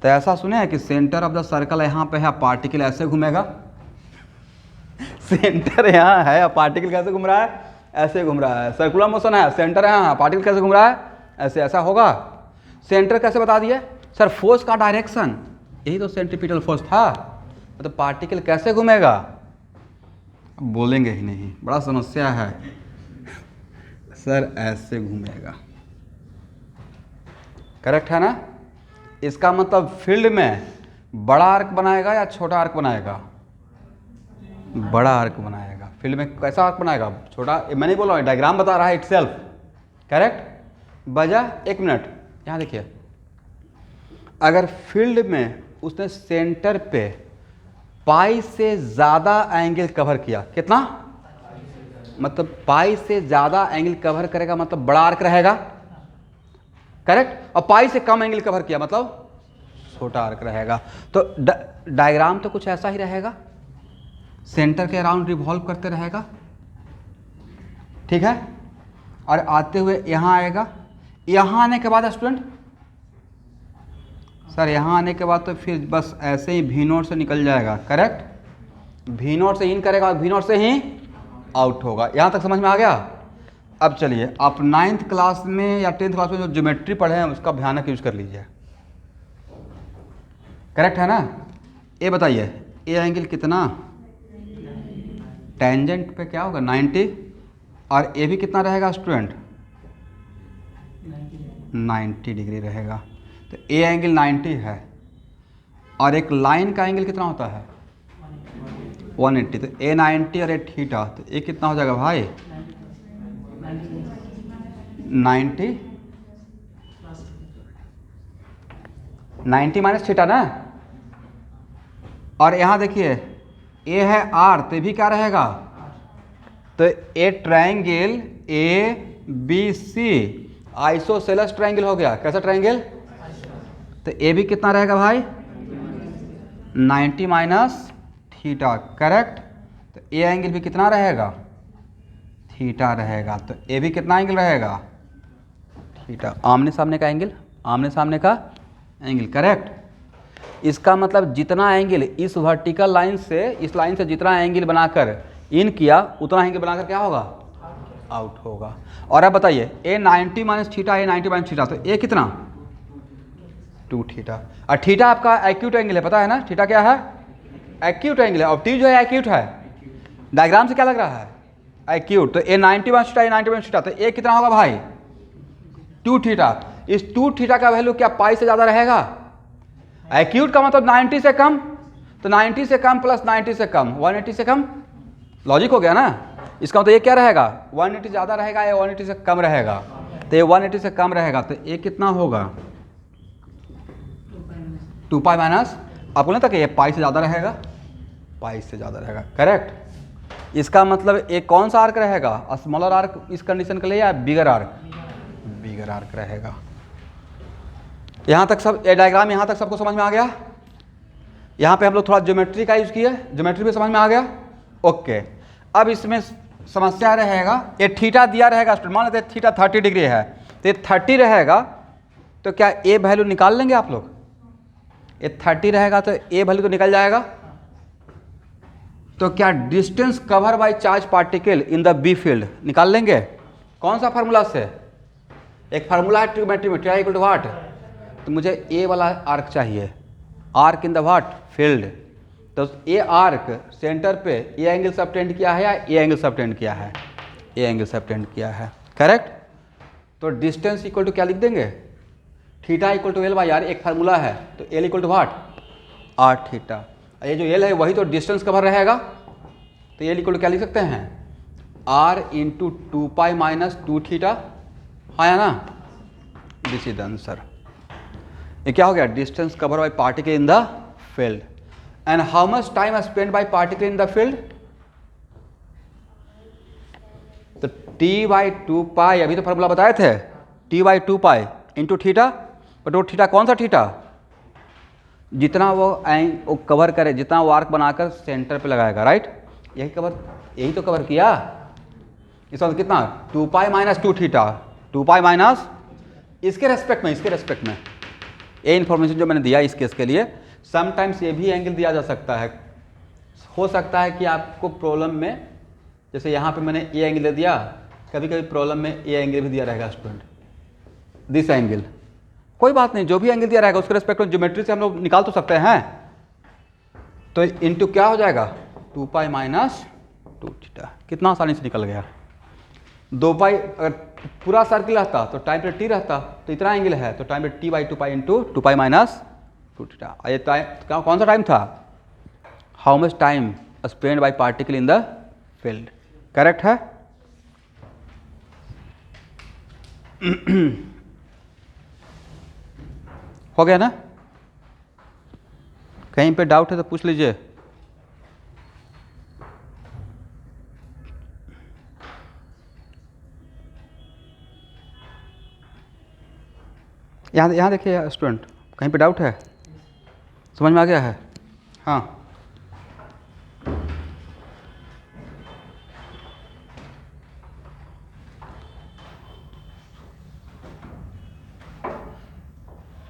S1: तो ऐसा सुने हैं कि सेंटर ऑफ द सर्कल यहाँ पे है, पार्टिकल ऐसे घूमेगा। सेंटर यहाँ है, पार्टिकल कैसे घूम रहा है? ऐसे घूम रहा है। सर्कुलर मोशन है, सेंटर है यहाँ, पार्टिकल कैसे घूम रहा है? ऐसे। ऐसा होगा। सेंटर कैसे बता दिए सर? फोर्स का डायरेक्शन, यही तो सेंट्रीपिटल फोर्स था। मतलब पार्टिकल कैसे घूमेगा? बोलेंगे ही नहीं, बड़ा समस्या है सर। ऐसे घूमेगा। करेक्ट है ना? इसका मतलब फील्ड में बड़ा आर्क बनाएगा या छोटा आर्क बनाएगा? बड़ा आर्क बनाएगा। फील्ड में कैसा आर्क बनाएगा? छोटा। मैं नहीं बोल रहा हूँ, डायग्राम बता रहा है इटसेल्फ। करेक्ट। वजह, एक मिनट यहाँ देखिए, अगर फील्ड में उसने सेंटर पे पाई से ज़्यादा एंगल कवर किया, कितना? मतलब पाई से ज़्यादा एंगल कवर करेगा, मतलब बड़ा आर्क रहेगा। करेक्ट। और पाई से कम एंगल कवर किया मतलब छोटा आर्क रहेगा। तो डायग्राम तो कुछ ऐसा ही रहेगा, सेंटर के अराउंड रिवॉल्व करते रहेगा। ठीक है। और आते हुए यहाँ आएगा। यहाँ आने के बाद स्टूडेंट सर यहाँ आने के बाद तो फिर बस ऐसे ही भी नोट से निकल जाएगा, करेक्ट। भी नोट से इन करेगा और भी नोट से ही आउट होगा। यहाँ तक समझ में आ गया। अब चलिए आप 9th क्लास में या 10th क्लास में जो ज्योमेट्री पढ़े हैं उसका भयानक यूज कर लीजिए, करेक्ट है ना। ये बताइए ये एंगल कितना, टेंजेंट पे क्या होगा 90, और ये भी कितना रहेगा स्टूडेंट 90 डिग्री रहेगा। तो ए एंगल 90 है और एक लाइन का एंगल कितना होता है 180। तो ए 90 और ए थीटा, तो ये कितना हो जाएगा भाई 90 माइनस थीटा ना। और यहाँ देखिए ए है आर, तो भी क्या रहेगा, तो a triangle a b c isosceles triangle हो गया। कैसा ट्रायंगल, तो ए भी कितना रहेगा भाई 90 माइनस थीटा, करेक्ट। तो ए एंगल भी कितना रहेगा थीटा रहेगा। तो ए भी कितना एंगल रहेगा थीटा, आमने सामने का एंगल, आमने सामने का एंगल, करेक्ट। इसका मतलब जितना एंगल इस वर्टिकल लाइन से इस लाइन से जितना एंगल बनाकर इन किया उतना एंगल बनाकर क्या होगा आउट होगा। और अब बताइए ए 90 माइनस थीटा, ए 90 माइनस थीटा, तो ए कितना 2 थीटा। और थीटा आपका एक्यूट एंगल है, पता है ना थीटा क्या है एक्यूट एंगल है, और टी जो है एक्यूट है। डायग्राम से क्या लग रहा है एक्यूट। तो ए 90 माइनस थीटा, ए 90 माइनस थीटा, तो ए कितना होगा भाई 2 थीटा। इस 2 थीटा का वैल्यू क्या पाई से ज़्यादा रहेगा। एक्यूट का मतलब 90 से कम, तो 90 से कम प्लस 90 से कम 180 से कम, लॉजिक हो गया ना। इसका मतलब ये क्या रहेगा 180 ज़्यादा रहेगा या 180 से कम रहेगा। तो ये 180 से कम रहेगा, तो ये कितना होगा 2 पाई माइनस, आपको नहीं था कि ये पाई से ज़्यादा रहेगा, पाई से ज़्यादा रहेगा, करेक्ट। इसका मतलब एक कौन सा आर्क रहेगा स्मॉलर आर्क इस कंडीशन के लिए या बिगर आर्क, बिगर आर्क रहेगा। यहाँ तक सब ये डायग्राम यहाँ तक सबको समझ में आ गया। यहाँ पे हम लोग थोड़ा ज्योमेट्री का यूज़ किया, ज्योमेट्री भी समझ में आ गया, ओके। अब इसमें समस्या रहेगा ये थीटा दिया रहेगा स्टूडेंट, मान लेते हैं थीटा 30 डिग्री है, तो ये 30 रहेगा, तो क्या ए वैल्यू निकाल लेंगे आप लोग। ये 30 रहेगा तो ए वैल्यू तो निकल जाएगा। तो क्या distance cover by charge particle in the B field निकाल लेंगे। कौन सा फार्मूला से, एक फार्मूला है ट्रिग्नोमेट्री में टी इक्वल टू व्हाट, तो मुझे ए वाला आर्क चाहिए, arc in the what field. तो ए आर्क सेंटर पे ए एंगल सबटेंड किया है या ए एंगल सबटेंड किया है, ए एंगल सबटेंड किया है, करेक्ट। तो डिस्टेंस इक्वल टू क्या लिख देंगे theta equal to l by r, एक फार्मूला है, तो l equal to what r theta. ये जो एल है वही तो डिस्टेंस कवर रहेगा, तो एल इक्वल टू क्या लिख सकते हैं r into 2 pi minus 2 theta, आया ना, दिस इज द आंसर। ये क्या हो गया distance cover by particle in the field. And how much time spend by particle in the field, तो टी बाई 2 पाई, अभी तो फार्मूला बताए थे, T by 2 pi into theta, but वो थीटा कौन सा थीटा, जितना वो कवर करे, जितना वो आर्क बनाकर सेंटर पे लगाएगा, राइट। यही कवर, यही तो कवर किया। इसका मतलब कितना 2 pi minus 2 theta, 2 pi minus इसके रेस्पेक्ट में, इसके रेस्पेक्ट में। ये इन्फॉर्मेशन जो मैंने दिया इस केस के लिए, समटाइम्स ये भी एंगल दिया जा सकता है। हो सकता है कि आपको प्रॉब्लम में, जैसे यहाँ पे मैंने ए एंगल दे दिया, कभी कभी प्रॉब्लम में ए एंगल भी दिया रहेगा स्टूडेंट, दिस एंगल, कोई बात नहीं, जो भी एंगल दिया रहेगा उसके रेस्पेक्ट में ज्योमेट्री से हम लोग निकाल तो सकते हैं। तो इनटू क्या हो जाएगा 2 पाई माइनस 2 थीटा, कितना आसानी से निकल गया। 2 पाई अगर पूरा सर्किल रहता तो टाइम पीरियड टी रहता, तो इतना एंगल है तो time period T by 2 pi into 2 pi minus 2 theta. ये टाइम कौन सा टाइम था, how much time spend by particle in the field, correct है। हो गया ना, कहीं पे डाउट है तो पूछ लीजिए। यहाँ देखिए स्टूडेंट, कहीं पे डाउट है, समझ में आ गया है। हाँ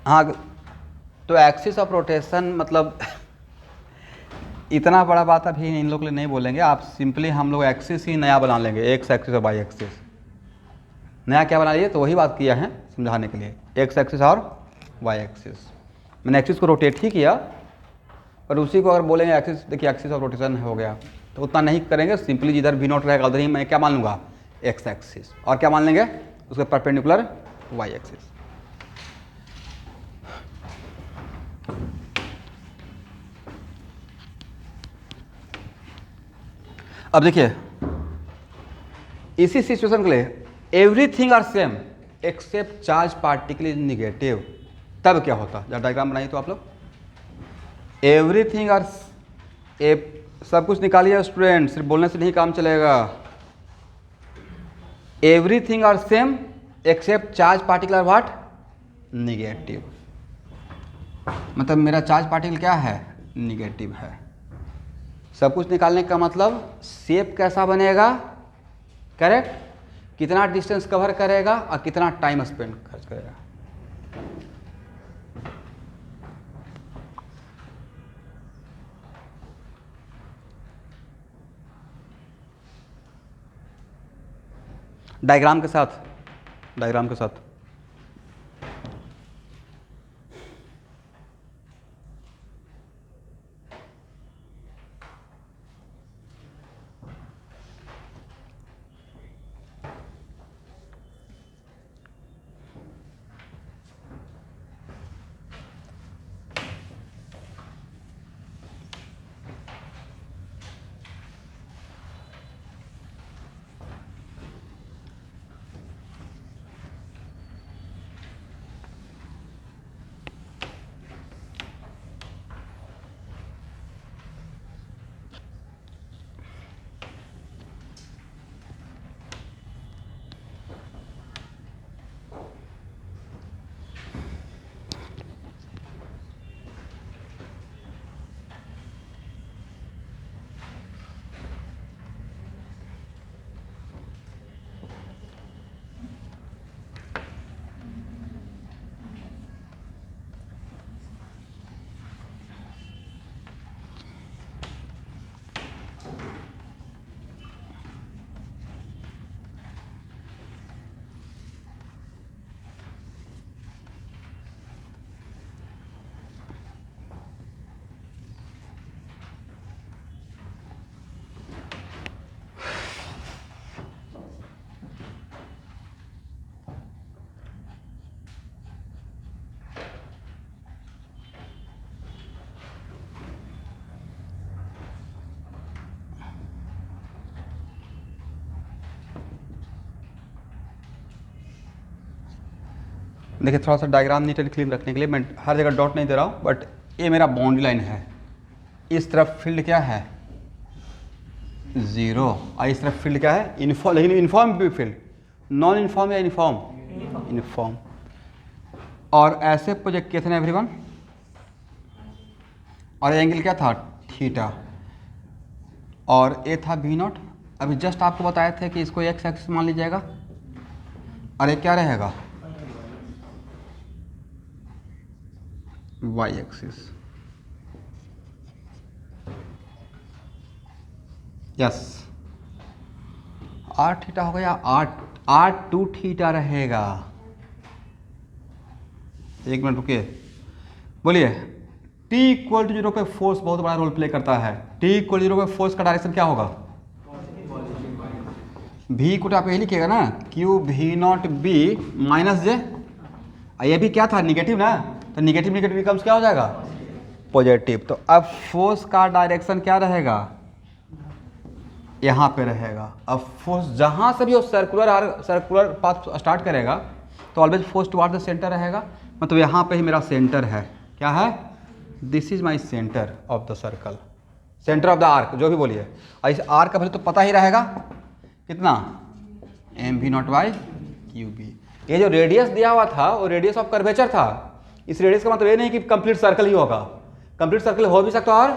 S1: हाँ, तो एक्सिस ऑफ रोटेशन मतलब इतना बड़ा बात अभी इन लोग के लिए नहीं बोलेंगे, आप सिंपली हम लोग एक्सिस ही नया बना लेंगे, एक्स एक्सिस और वाई एक्सिस। नया क्या बना लिए, तो वही बात किया है समझाने के लिए, एक्स एक्सिस और वाई एक्सिस। मैंने एक्सिस को रोटेट ही किया, पर उसी को अगर बोलेंगे एक्सिस, देखिए एक्सिस ऑफ रोटेशन हो गया, तो उतना नहीं करेंगे, सिंपली जिधर भी नोट रहेगा उधर ही मैं क्या मान लूँगा, एक्स एक्सिस, और क्या मान लेंगे उसके परपेंडिकुलर वाई एक्सिस। अब देखिए इसी सिचुएशन के लिए everything are same except charge particle is negative, तब क्या होता, जब डायग्राम बनाइए तो आप लोग एवरीथिंग आर, सब कुछ निकालिए स्टूडेंट, सिर्फ बोलने से नहीं काम चलेगा। Everything are same except charge particle are what, negative, मतलब मेरा चार्ज पार्टिकल क्या है, निगेटिव है। सब कुछ निकालने का मतलब शेप कैसा बनेगा, करेक्ट, कितना डिस्टेंस कवर करेगा और कितना टाइम स्पेंड खर्च करेगा। डायग्राम के साथ, डायग्राम के साथ देखिए, थोड़ा सा डायग्राम नीट एंड क्लीन रखने के लिए मैं हर जगह डॉट नहीं दे रहा हूँ, बट ये मेरा बाउंड्री लाइन है, इस तरफ फील्ड क्या है, ज़ीरो, और इस तरफ फील्ड क्या है, इनफॉर्म, लेकिन इनफॉर्म भी फील्ड, नॉन इनफॉर्म या इनफॉर्म, इनफॉर्म। और ऐसे प्रोजेक्ट किए थे ना एवरीवन, और एंगल क्या था, थीटा, और ए था बी नॉट। अभी जस्ट आपको बताए थे कि इसको एक्स एक्सिस मान लीजिएगा, और ये क्या रहेगा, y axis. Yes, r theta हो गया, आर टू थीटा रहेगा। एक मिनट रुकिए, बोलिए, टी इक्वल टू 0 पे फोर्स बहुत बड़ा रोल प्ले करता है। टी इक्वल टू 0 पे फोर्स का डायरेक्शन क्या होगा, भी को आप यही लिखिएगा ना, क्यू भी नॉट बी माइनस जे, ये भी क्या था, निगेटिव ना, तो निगेटिव निगेटिव बिकम्स क्या हो जाएगा, पॉजिटिव। तो अब फोर्स का डायरेक्शन क्या रहेगा, यहाँ पे रहेगा। अब फोर्स जहाँ से भी वो सर्कुलर पाथ स्टार्ट करेगा तो always force toward the centre रहेगा, मतलब यहाँ पे ही मेरा सेंटर है, क्या है, this is my centre of the circle, centre of the arc, जो भी बोलिए। और इस आर्क का वैल्यू तो पता ही रहेगा कितना, m v naught by q b. ये जो रेडियस दिया हुआ था वो रेडियस ऑफ कर्वेचर था। इस रेडियस का मतलब ये नहीं कि कंप्लीट सर्कल ही होगा, कंप्लीट सर्कल हो भी सकता और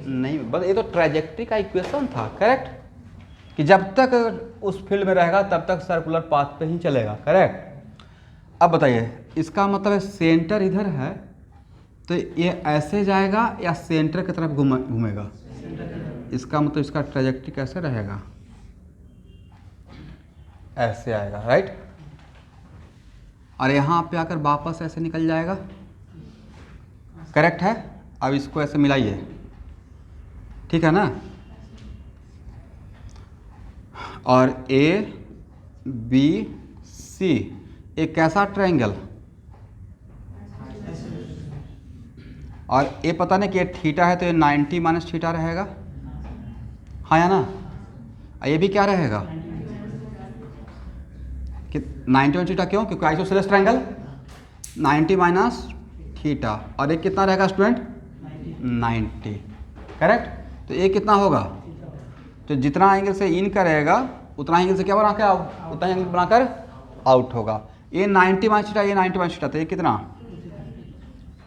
S1: नहीं, बस ये तो ट्रैजेक्टरी का इक्वेशन था, करेक्ट, कि जब तक उस फील्ड में रहेगा तब तक सर्कुलर पाथ पे ही चलेगा, करेक्ट। अब बताइए, इसका मतलब है सेंटर इधर है तो ये ऐसे जाएगा या सेंटर की तरफ घूमेगा? इसका मतलब इसका ट्रैजेक्टरी कैसे रहेगा? ऐसे आएगा, राइट। और यहाँ पे आकर वापस ऐसे निकल जाएगा, करेक्ट है। अब इसको ऐसे मिलाइए, ठीक है ना। और ए बी सी एक कैसा ट्रायंगल, और ये पता नहीं कि ये थीटा है तो ये 90 माइनस थीटा रहेगा, हाँ या ना। और ये भी क्या रहेगा कि 90 माइनस थीटा, क्यों? क्योंकि आइसोसेलेस ट्रायंगल 90 माइनस थीटा, और ये कितना रहेगा स्टूडेंट? 90, करेक्ट। तो ये कितना होगा? तो जितना एंगल से इन करेगा उतना एंगल से क्या बना के उतना एंगल बनाकर आउट होगा। ये 90 माइनस थीटा, ये 90 माइनस थीटा, तो ये कितना?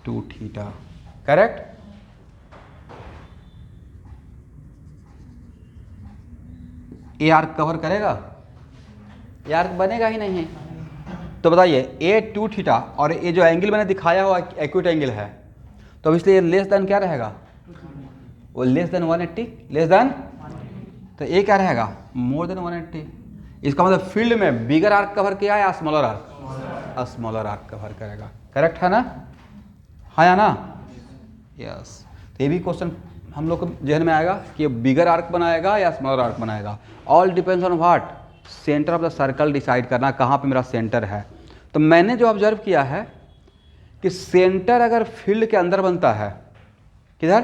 S1: 2 थीटा, करेक्ट। ये आर्क कवर करेगा? ये आर्क बनेगा ही नहीं है। तो बताइए, ए 2 थीटा और ये जो एंगल मैंने दिखाया हुआ एक्यूट एंगल है, तो इसलिए लेस देन क्या रहेगा? वो लेस देन 180, लेस देन, तो ये क्या रहेगा? More than 180। इसका मतलब फील्ड में बिगर आर्क कवर किया या smaller arc? Smaller arc cover करेगा, करेक्ट है ना, हाँ या ना, यस। तो ये भी क्वेश्चन हम लोग को जहन में आएगा कि बिगर आर्क बनाएगा या स्मॉलर आर्क बनाएगा। All depends on what? Centre of the circle decide करना, कहाँ पे मेरा सेंटर है। तो मैंने जो ऑब्जर्व किया है कि सेंटर अगर फील्ड के अंदर बनता है, किधर?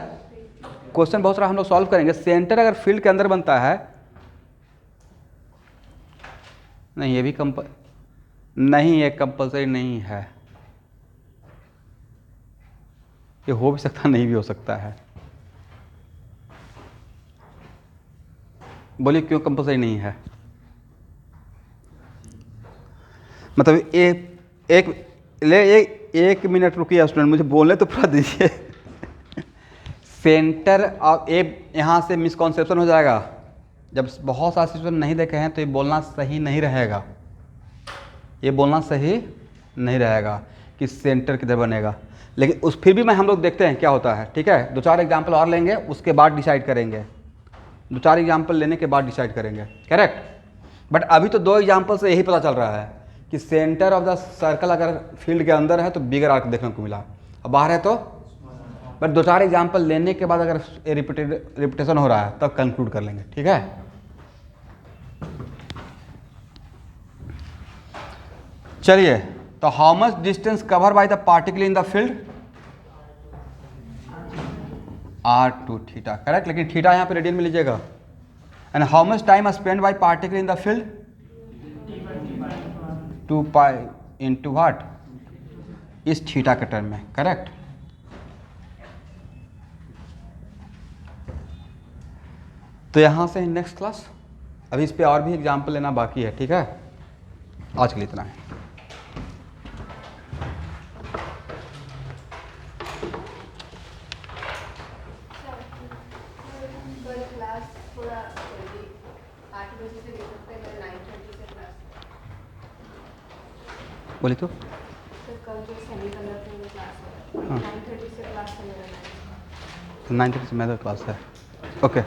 S1: क्वेश्चन बहुत सारा हम लोग सॉल्व करेंगे। सेंटर अगर फील्ड के अंदर बनता है, नहीं ये भी नहीं, ये कंपल्सरी नहीं है। ये हो भी सकता, नहीं भी हो सकता है। बोलिए क्यों कंपल्सरी नहीं है? मतलब एक मिनट रुकिए स्टूडेंट, मुझे बोलने तो पूरा दीजिए। सेंटर ऑफ ए, यहाँ से मिसकॉन्सेप्शन हो जाएगा। जब बहुत सारे सिचुएशन नहीं देखे हैं तो ये बोलना सही नहीं रहेगा, ये बोलना सही नहीं रहेगा कि सेंटर किधर बनेगा। लेकिन उस फिर भी हम लोग देखते हैं क्या होता है, ठीक है। 2-4 एग्जाम्पल और लेंगे, उसके बाद डिसाइड करेंगे। 2-4 एग्जाम्पल लेने के बाद डिसाइड करेंगे, करेक्ट। बट अभी तो 2 एग्जाम्पल से यही पता चल रहा है कि सेंटर ऑफ द सर्कल अगर फील्ड के अंदर है तो बिगर आर्क देखने को मिला, और बाहर है तो। बट 2-4 एग्जाम्पल लेने के बाद अगर रिपीटेशन हो रहा है तब कंक्लूड कर लेंगे, ठीक है। चलिए, तो how much distance cover by the particle in the field? r2 theta, correct. लेकिन थीटा यहाँ पे रेडियन में लीजिएगा। And how much time spend by particle in the field? 2 pi into what? इस थीटा के टर्म में, करेक्ट। तो यहाँ से नेक्स्ट क्लास, अभी इस पे और भी एग्जाम्पल लेना बाकी है, ठीक है। आज के लिए इतना है। बोली तो
S2: कल जो सेमीकंडक्टर में क्लास है,
S1: हाँ।
S2: 9:30 से क्लास है मेरा 9।
S1: 9:30 से मेरा क्लास है, ओके।